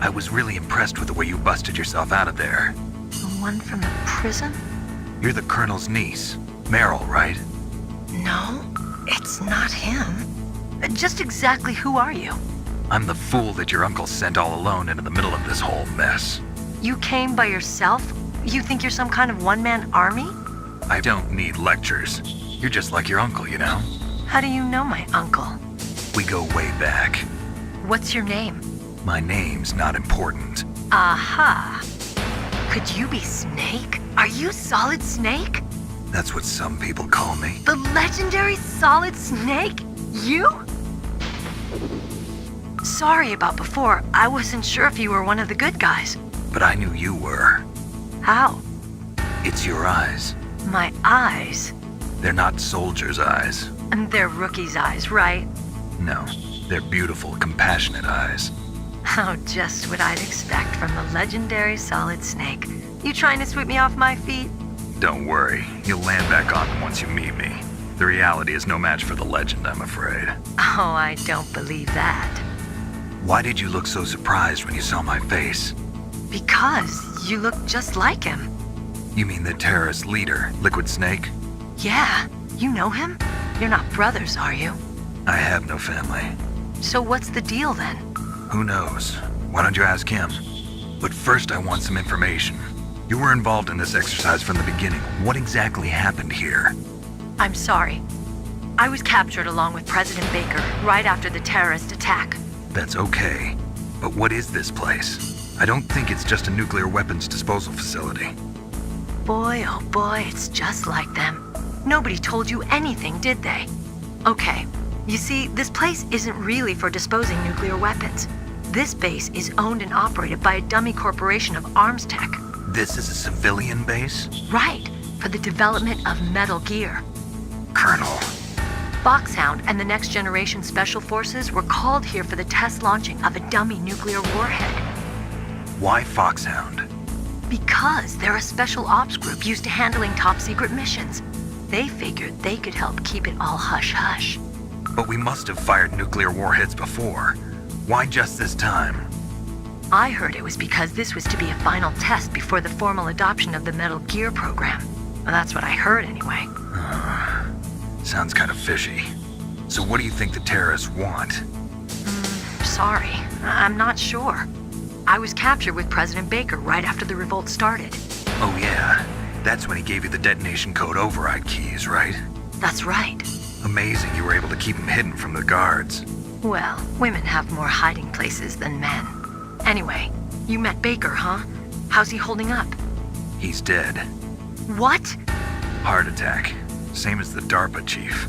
[SPEAKER 2] I was really impressed with the way you busted yourself out of there.
[SPEAKER 1] The one from the prison?
[SPEAKER 2] You're the Colonel's niece, Meryl, right?
[SPEAKER 1] No, it's not him. Just exactly who are you?
[SPEAKER 2] I'm the fool that your uncle sent all alone into the middle of this whole mess.
[SPEAKER 1] You came by yourself? You think you're some kind of one-man army?
[SPEAKER 2] I don't need lectures. You're just like your uncle, you know?
[SPEAKER 1] How do you know my uncle?
[SPEAKER 2] We go way back.
[SPEAKER 1] What's your name?
[SPEAKER 2] My name's not important.
[SPEAKER 1] Aha. Could you be Snake? Are you Solid Snake?
[SPEAKER 2] That's what some people call me.
[SPEAKER 1] The legendary Solid Snake? You? Sorry about before. I wasn't sure if you were one of the good guys.
[SPEAKER 2] But I knew you were.
[SPEAKER 1] How?
[SPEAKER 2] It's your eyes.
[SPEAKER 1] My eyes?
[SPEAKER 2] They're not soldiers' eyes.
[SPEAKER 1] And they're rookies' eyes, right?
[SPEAKER 2] No, they're beautiful, compassionate eyes.
[SPEAKER 1] Oh, just what I'd expect from the legendary Solid Snake. You trying to sweep me off my feet?
[SPEAKER 2] Don't worry, you'll land back on them once you meet me. The reality is no match for the legend, I'm afraid.
[SPEAKER 1] Oh, I don't believe that.
[SPEAKER 2] Why did you look so surprised when you saw my face?
[SPEAKER 1] Because you look just like him.
[SPEAKER 2] You mean the terrorist leader, Liquid Snake?
[SPEAKER 1] Yeah, you know him? You're not brothers, are you?
[SPEAKER 2] I have no family.
[SPEAKER 1] So what's the deal then?
[SPEAKER 2] Who knows? Why don't you ask him? But first I want some information. You were involved in this exercise from the beginning. What exactly happened here?
[SPEAKER 1] I'm sorry. I was captured along with President Baker right after the terrorist attack.
[SPEAKER 2] That's okay. But what is this place? I don't think it's just a nuclear weapons disposal facility.
[SPEAKER 1] Boy, oh boy, it's just like them. Nobody told you anything, did they? Okay, you see, this place isn't really for disposing nuclear weapons. This base is owned and operated by a dummy corporation of arms tech.
[SPEAKER 2] This is a civilian base?
[SPEAKER 1] Right, for the development of Metal Gear.
[SPEAKER 2] Colonel.
[SPEAKER 1] Foxhound and the Next Generation Special Forces were called here for the test launching of a dummy nuclear warhead.
[SPEAKER 2] Why Foxhound?
[SPEAKER 1] Because they're a special ops group used to handling top-secret missions. They figured they could help keep it all hush-hush.
[SPEAKER 2] But we must have fired nuclear warheads before. Why just this time?
[SPEAKER 1] I heard it was because this was to be a final test before the formal adoption of the Metal Gear program. Well, that's what I heard anyway.
[SPEAKER 2] Sounds kind of fishy. So what do you think the terrorists want?
[SPEAKER 1] Sorry, I'm not sure. I was captured with President Baker right after the revolt started.
[SPEAKER 2] Oh yeah, that's when he gave you the detonation code override keys, right?
[SPEAKER 1] That's right.
[SPEAKER 2] Amazing you were able to keep him hidden from the guards.
[SPEAKER 1] Well, women have more hiding places than men. Anyway, you met Baker, huh? How's he holding up?
[SPEAKER 2] He's dead.
[SPEAKER 1] What?
[SPEAKER 2] Heart attack. Same as the DARPA chief.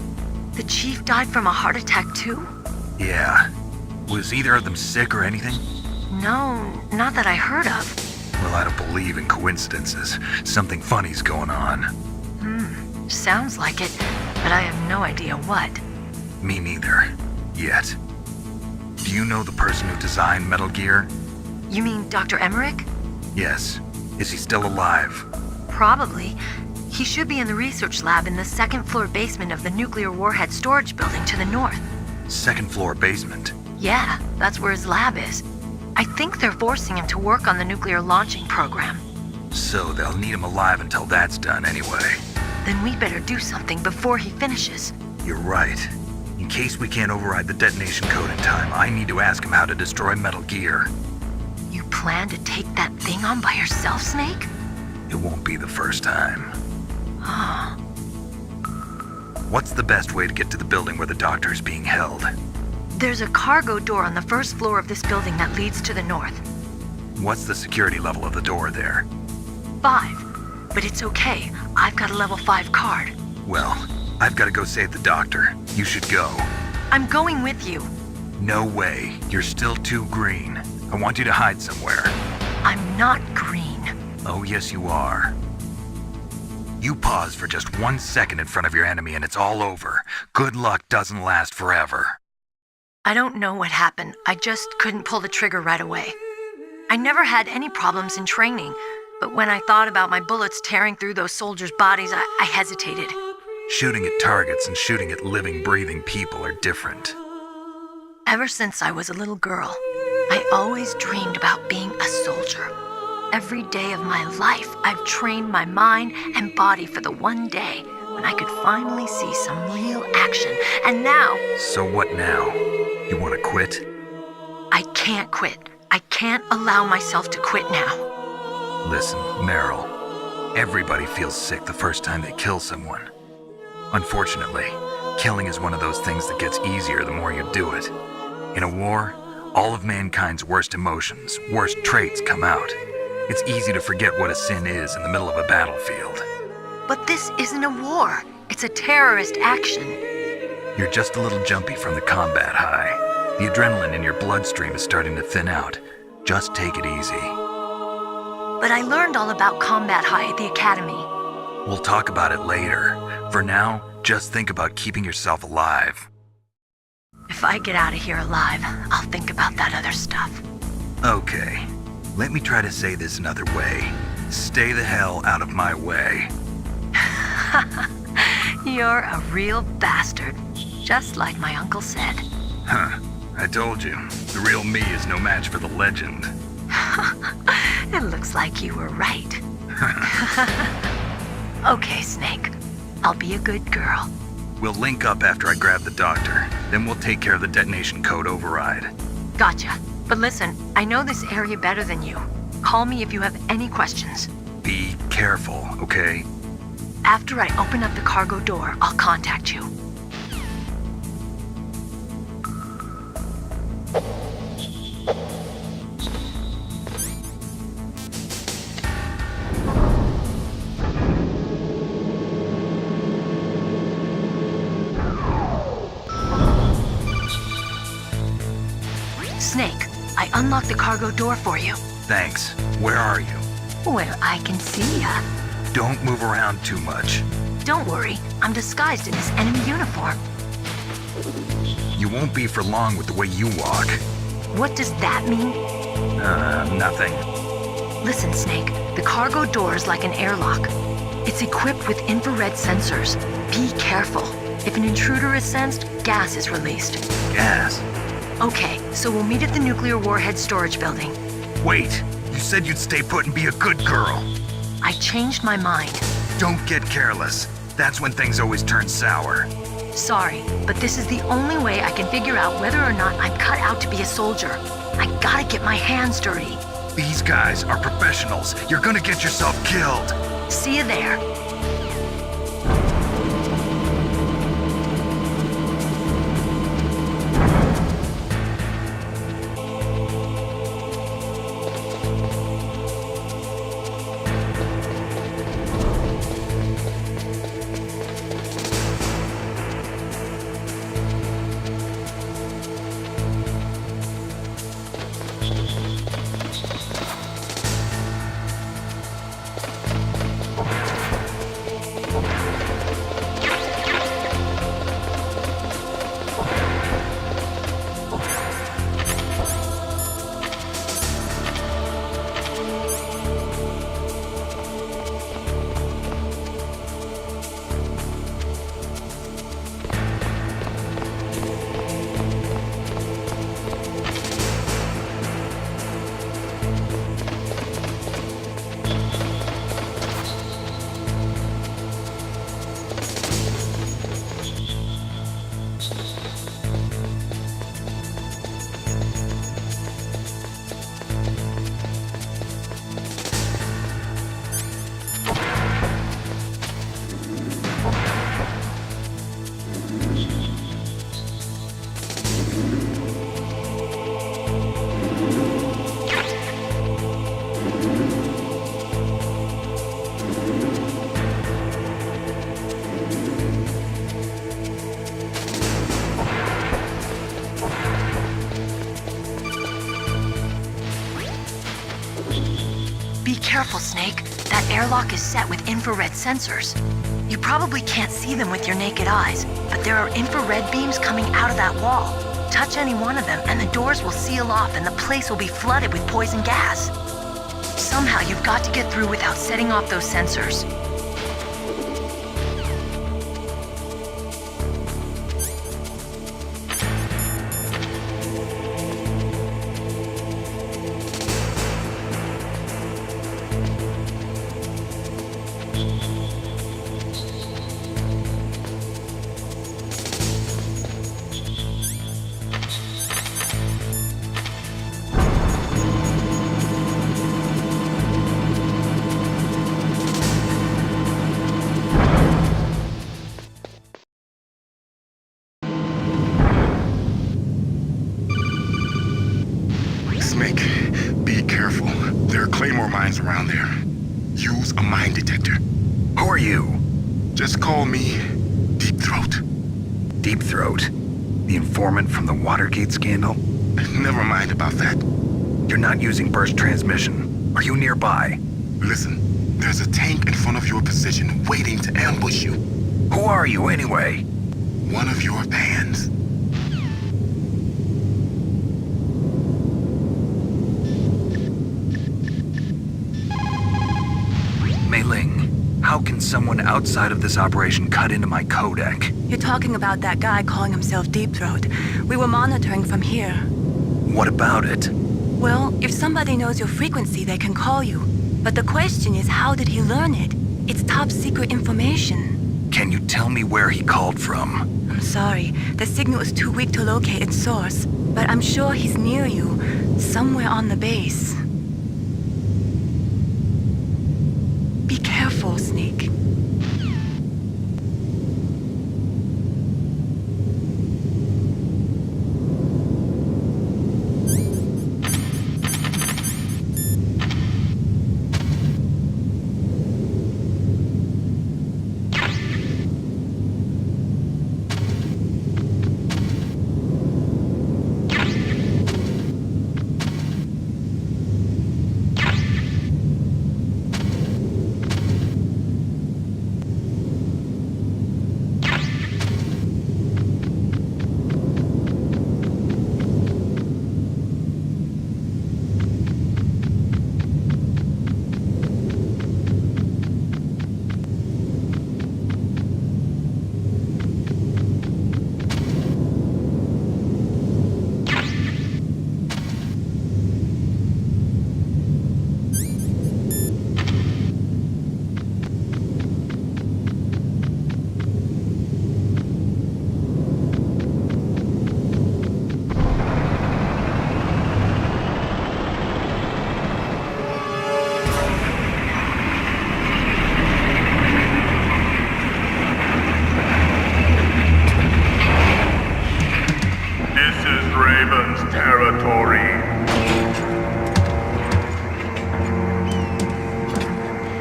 [SPEAKER 1] The chief died from a heart attack too?
[SPEAKER 2] Yeah. Was either of them sick or anything?
[SPEAKER 1] No, not that I heard of.
[SPEAKER 2] Well, I don't believe in coincidences. Something funny's going on.
[SPEAKER 1] Sounds like it, but I have no idea what.
[SPEAKER 2] Me neither. Yet. Do you know the person who designed Metal Gear?
[SPEAKER 1] You mean Dr. Emmerich?
[SPEAKER 2] Yes. Is he still alive?
[SPEAKER 1] Probably. He should be in the research lab in the second-floor basement of the nuclear warhead storage building to the north.
[SPEAKER 2] Second-floor basement?
[SPEAKER 1] Yeah, that's where his lab is. I think they're forcing him to work on the nuclear launching program.
[SPEAKER 2] So they'll need him alive until that's done anyway.
[SPEAKER 1] Then we better do something before he finishes.
[SPEAKER 2] You're right. In case we can't override the detonation code in time, I need to ask him how to destroy Metal Gear.
[SPEAKER 1] You plan to take that thing on by yourself, Snake?
[SPEAKER 2] It won't be the first time. What's the best way to get to the building where the doctor is being held?
[SPEAKER 1] There's a cargo door on the first floor of this building that leads to the north.
[SPEAKER 2] What's the security level of the door there?
[SPEAKER 1] 5. But it's okay. I've got a level 5 card.
[SPEAKER 2] Well, I've got to go save the doctor. You should go.
[SPEAKER 1] I'm going with you.
[SPEAKER 2] No way. You're still too green. I want you to hide somewhere.
[SPEAKER 1] I'm not green.
[SPEAKER 2] Oh, yes, you are. You pause for just 1 second in front of your enemy and it's all over. Good luck doesn't last forever.
[SPEAKER 1] I don't know what happened. I just couldn't pull the trigger right away. I never had any problems in training, but when I thought about my bullets tearing through those soldiers' bodies, I hesitated.
[SPEAKER 2] Shooting at targets and shooting at living, breathing people are different.
[SPEAKER 1] Ever since I was a little girl, I always dreamed about being a soldier. Every day of my life, I've trained my mind and body for the one day when I could finally see some real action. And now...
[SPEAKER 2] So what now? You want to quit?
[SPEAKER 1] I can't quit. I can't allow myself to quit now.
[SPEAKER 2] Listen, Meryl. Everybody feels sick the first time they kill someone. Unfortunately, killing is one of those things that gets easier the more you do it. In a war, all of mankind's worst emotions, worst traits come out. It's easy to forget what a sin is in the middle of a battlefield.
[SPEAKER 1] But this isn't a war. It's a terrorist action.
[SPEAKER 2] You're just a little jumpy from the combat high. The adrenaline in your bloodstream is starting to thin out. Just take it easy.
[SPEAKER 1] But I learned all about combat high at the academy.
[SPEAKER 2] We'll talk about it later. For now, just think about keeping yourself alive.
[SPEAKER 1] If I get out of here alive, I'll think about that other stuff.
[SPEAKER 2] Okay. Let me try to say this another way. Stay the hell out of my way.
[SPEAKER 1] You're a real bastard, just like my uncle said.
[SPEAKER 2] Huh. I told you, the real me is no match for the legend.
[SPEAKER 1] It looks like you were right. Okay, Snake. I'll be a good girl.
[SPEAKER 2] We'll link up after I grab the doctor. Then we'll take care of the detonation code override.
[SPEAKER 1] Gotcha. But listen, I know this area better than you. Call me if you have any questions.
[SPEAKER 2] Be careful, okay?
[SPEAKER 1] After I open up the cargo door, I'll contact you. Snake, I unlocked the cargo door for you.
[SPEAKER 2] Thanks. Where are you?
[SPEAKER 1] Where I can see ya.
[SPEAKER 2] Don't move around too much.
[SPEAKER 1] Don't worry, I'm disguised in this enemy uniform.
[SPEAKER 2] You won't be for long with the way you walk.
[SPEAKER 1] What does that mean?
[SPEAKER 2] Nothing.
[SPEAKER 1] Listen, Snake, the cargo door is like an airlock. It's equipped with infrared sensors. Be careful. If an intruder is sensed, gas is released.
[SPEAKER 2] Gas?
[SPEAKER 1] Okay, so we'll meet at the nuclear warhead storage building.
[SPEAKER 2] Wait, you said you'd stay put and be a good girl.
[SPEAKER 1] I changed my mind.
[SPEAKER 2] Don't get careless. That's when things always turn sour.
[SPEAKER 1] Sorry, but this is the only way I can figure out whether or not I'm cut out to be a soldier. I gotta get my hands dirty.
[SPEAKER 2] These guys are professionals. You're gonna get yourself killed.
[SPEAKER 1] See you there. Be careful, Snake. That airlock is set with infrared sensors. You probably can't see them with your naked eyes, but there are infrared beams coming out of that wall. Touch any one of them and the doors will seal off and the place will be flooded with poison gas. Somehow you've got to get through without setting off those sensors.
[SPEAKER 9] Snake, be careful. There are Claymore mines around there. Use a mine detector.
[SPEAKER 2] Who are you?
[SPEAKER 9] Just call me Deep Throat.
[SPEAKER 2] Deep Throat? The informant from the Watergate scandal?
[SPEAKER 9] Never mind about that.
[SPEAKER 2] You're not using burst transmission. Are you nearby?
[SPEAKER 9] Listen, there's a tank in front of your position waiting to ambush you.
[SPEAKER 2] Who are you anyway?
[SPEAKER 9] One of your fans.
[SPEAKER 2] Mei Ling, how can someone outside of this operation cut into my codec?
[SPEAKER 1] You're talking about that guy calling himself Deep Throat. We were monitoring from here.
[SPEAKER 2] What about it?
[SPEAKER 1] Well, if somebody knows your frequency, they can call you. But the question is, how did he learn it? It's top secret information.
[SPEAKER 2] Can you tell me where he called from?
[SPEAKER 1] I'm sorry. The signal is too weak to locate its source. But I'm sure he's near you, somewhere on the base. Be careful, Snake.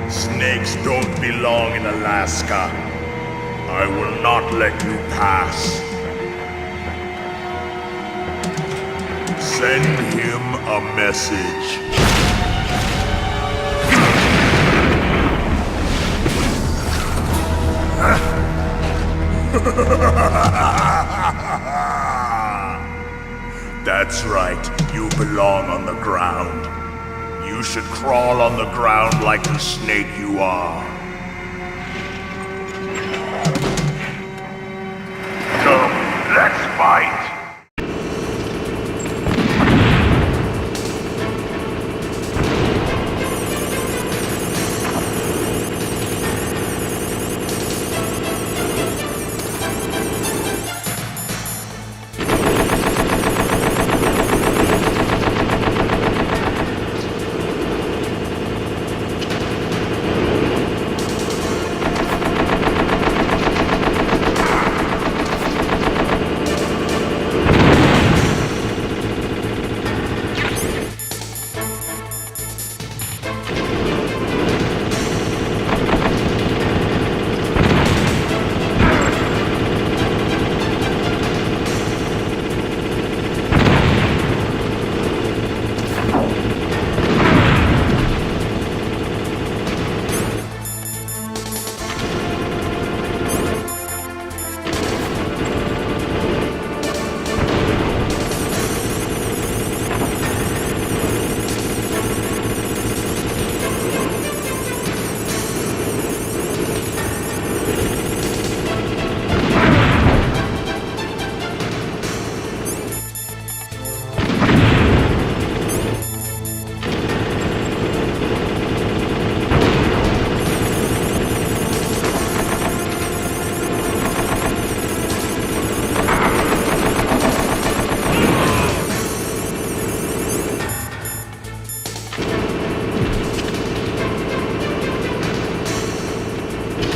[SPEAKER 9] Snakes don't belong in Alaska. I will not let you pass. Send him a message. That's right, you belong on the ground. You should crawl on the ground like the snake you are. Come, let's fight!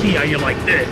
[SPEAKER 12] See how you like this.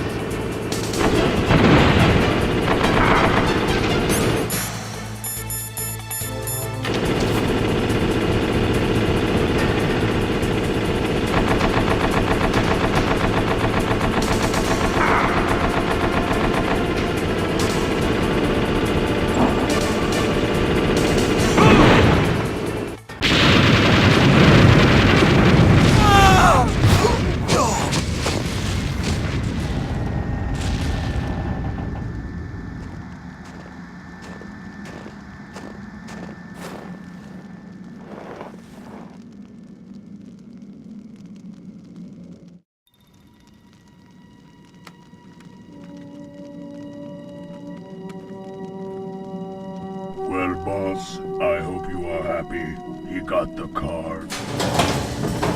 [SPEAKER 12] boss. I hope you are happy. He got the card.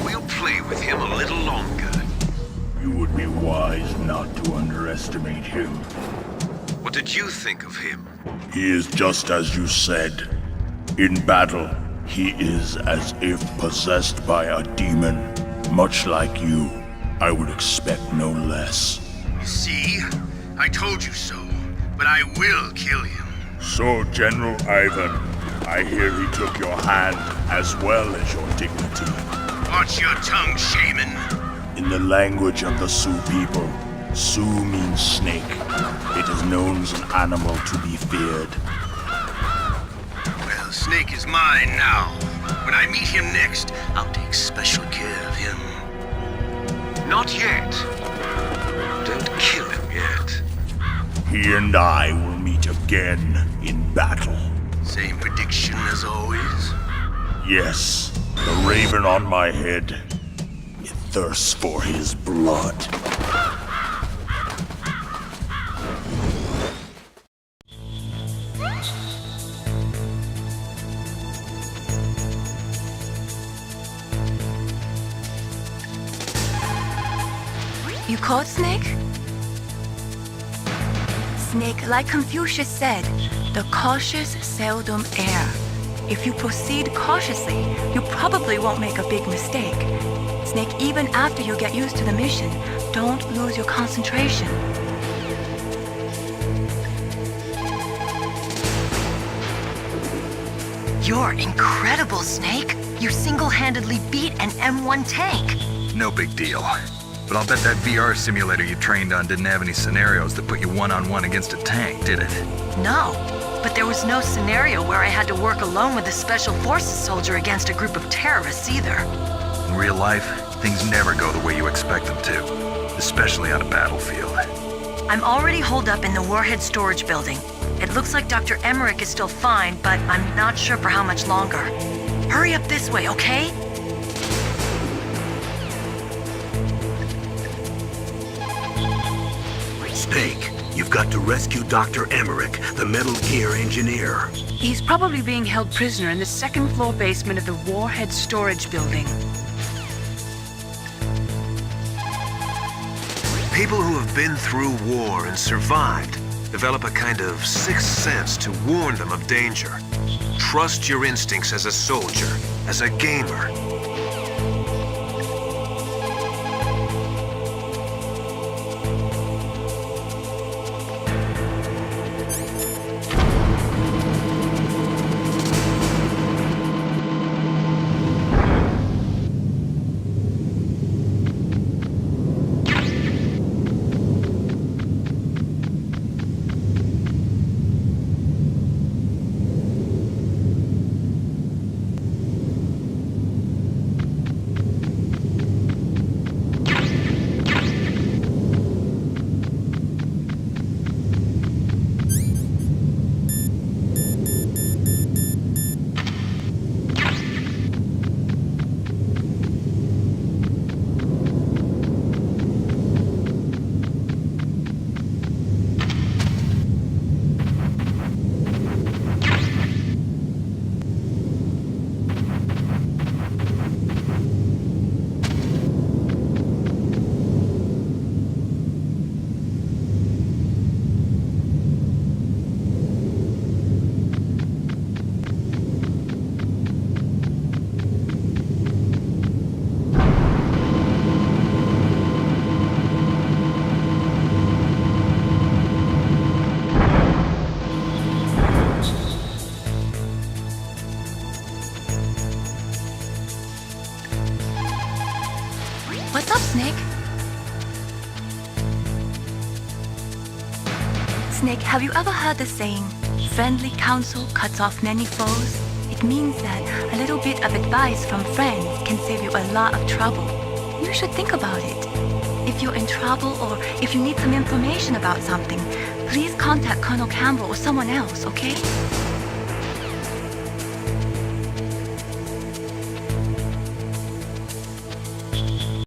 [SPEAKER 3] We'll play with him a little longer.
[SPEAKER 12] You would be wise not to underestimate him.
[SPEAKER 5] What did you think of him?
[SPEAKER 12] He is just as you said. In battle, he is as if possessed by a demon. Much like you, I would expect no less.
[SPEAKER 3] See? I told you so. But I will kill him.
[SPEAKER 12] So, General Ivan, I hear he took your hand as well as your dignity.
[SPEAKER 3] Watch your tongue, shaman.
[SPEAKER 12] In the language of the Sioux people, Sioux means snake. It is known as an animal to be feared.
[SPEAKER 3] Well, Snake is mine now. When I meet him next, I'll take special care of him.
[SPEAKER 5] Not yet. Don't kill him yet.
[SPEAKER 12] He and I will meet again in battle.
[SPEAKER 3] Same prediction as always?
[SPEAKER 12] Yes, the raven on my head. It thirsts for his blood.
[SPEAKER 1] You caught Snake? Snake, like Confucius said, the cautious seldom err. If you proceed cautiously, you probably won't make a big mistake. Snake, even after you get used to the mission, don't lose your concentration.
[SPEAKER 13] You're incredible, Snake. You single-handedly beat an M1 tank.
[SPEAKER 2] No big deal. But I'll bet that VR simulator you trained on didn't have any scenarios that put you one-on-one against a tank, did it?
[SPEAKER 13] No, but there was no scenario where I had to work alone with a Special Forces soldier against a group of terrorists either.
[SPEAKER 2] In real life, things never go the way you expect them to, especially on a battlefield.
[SPEAKER 13] I'm already holed up in the Warhead storage building. It looks like Dr. Emmerich is still fine, but I'm not sure for how much longer. Hurry up this way, okay?
[SPEAKER 3] Snake, you've got to rescue Dr. Emmerich, the Metal Gear engineer.
[SPEAKER 1] He's probably being held prisoner in the second-floor basement of the Warhead storage building.
[SPEAKER 5] People who have been through war and survived develop a kind of sixth sense to warn them of danger. Trust your instincts as a soldier, as a gamer.
[SPEAKER 1] What's up, Snake? Snake, have you ever heard the saying, friendly counsel cuts off many foes? It means that a little bit of advice from friends can save you a lot of trouble. You should think about it. If you're in trouble or if you need some information about something, please contact Colonel Campbell or someone else, okay?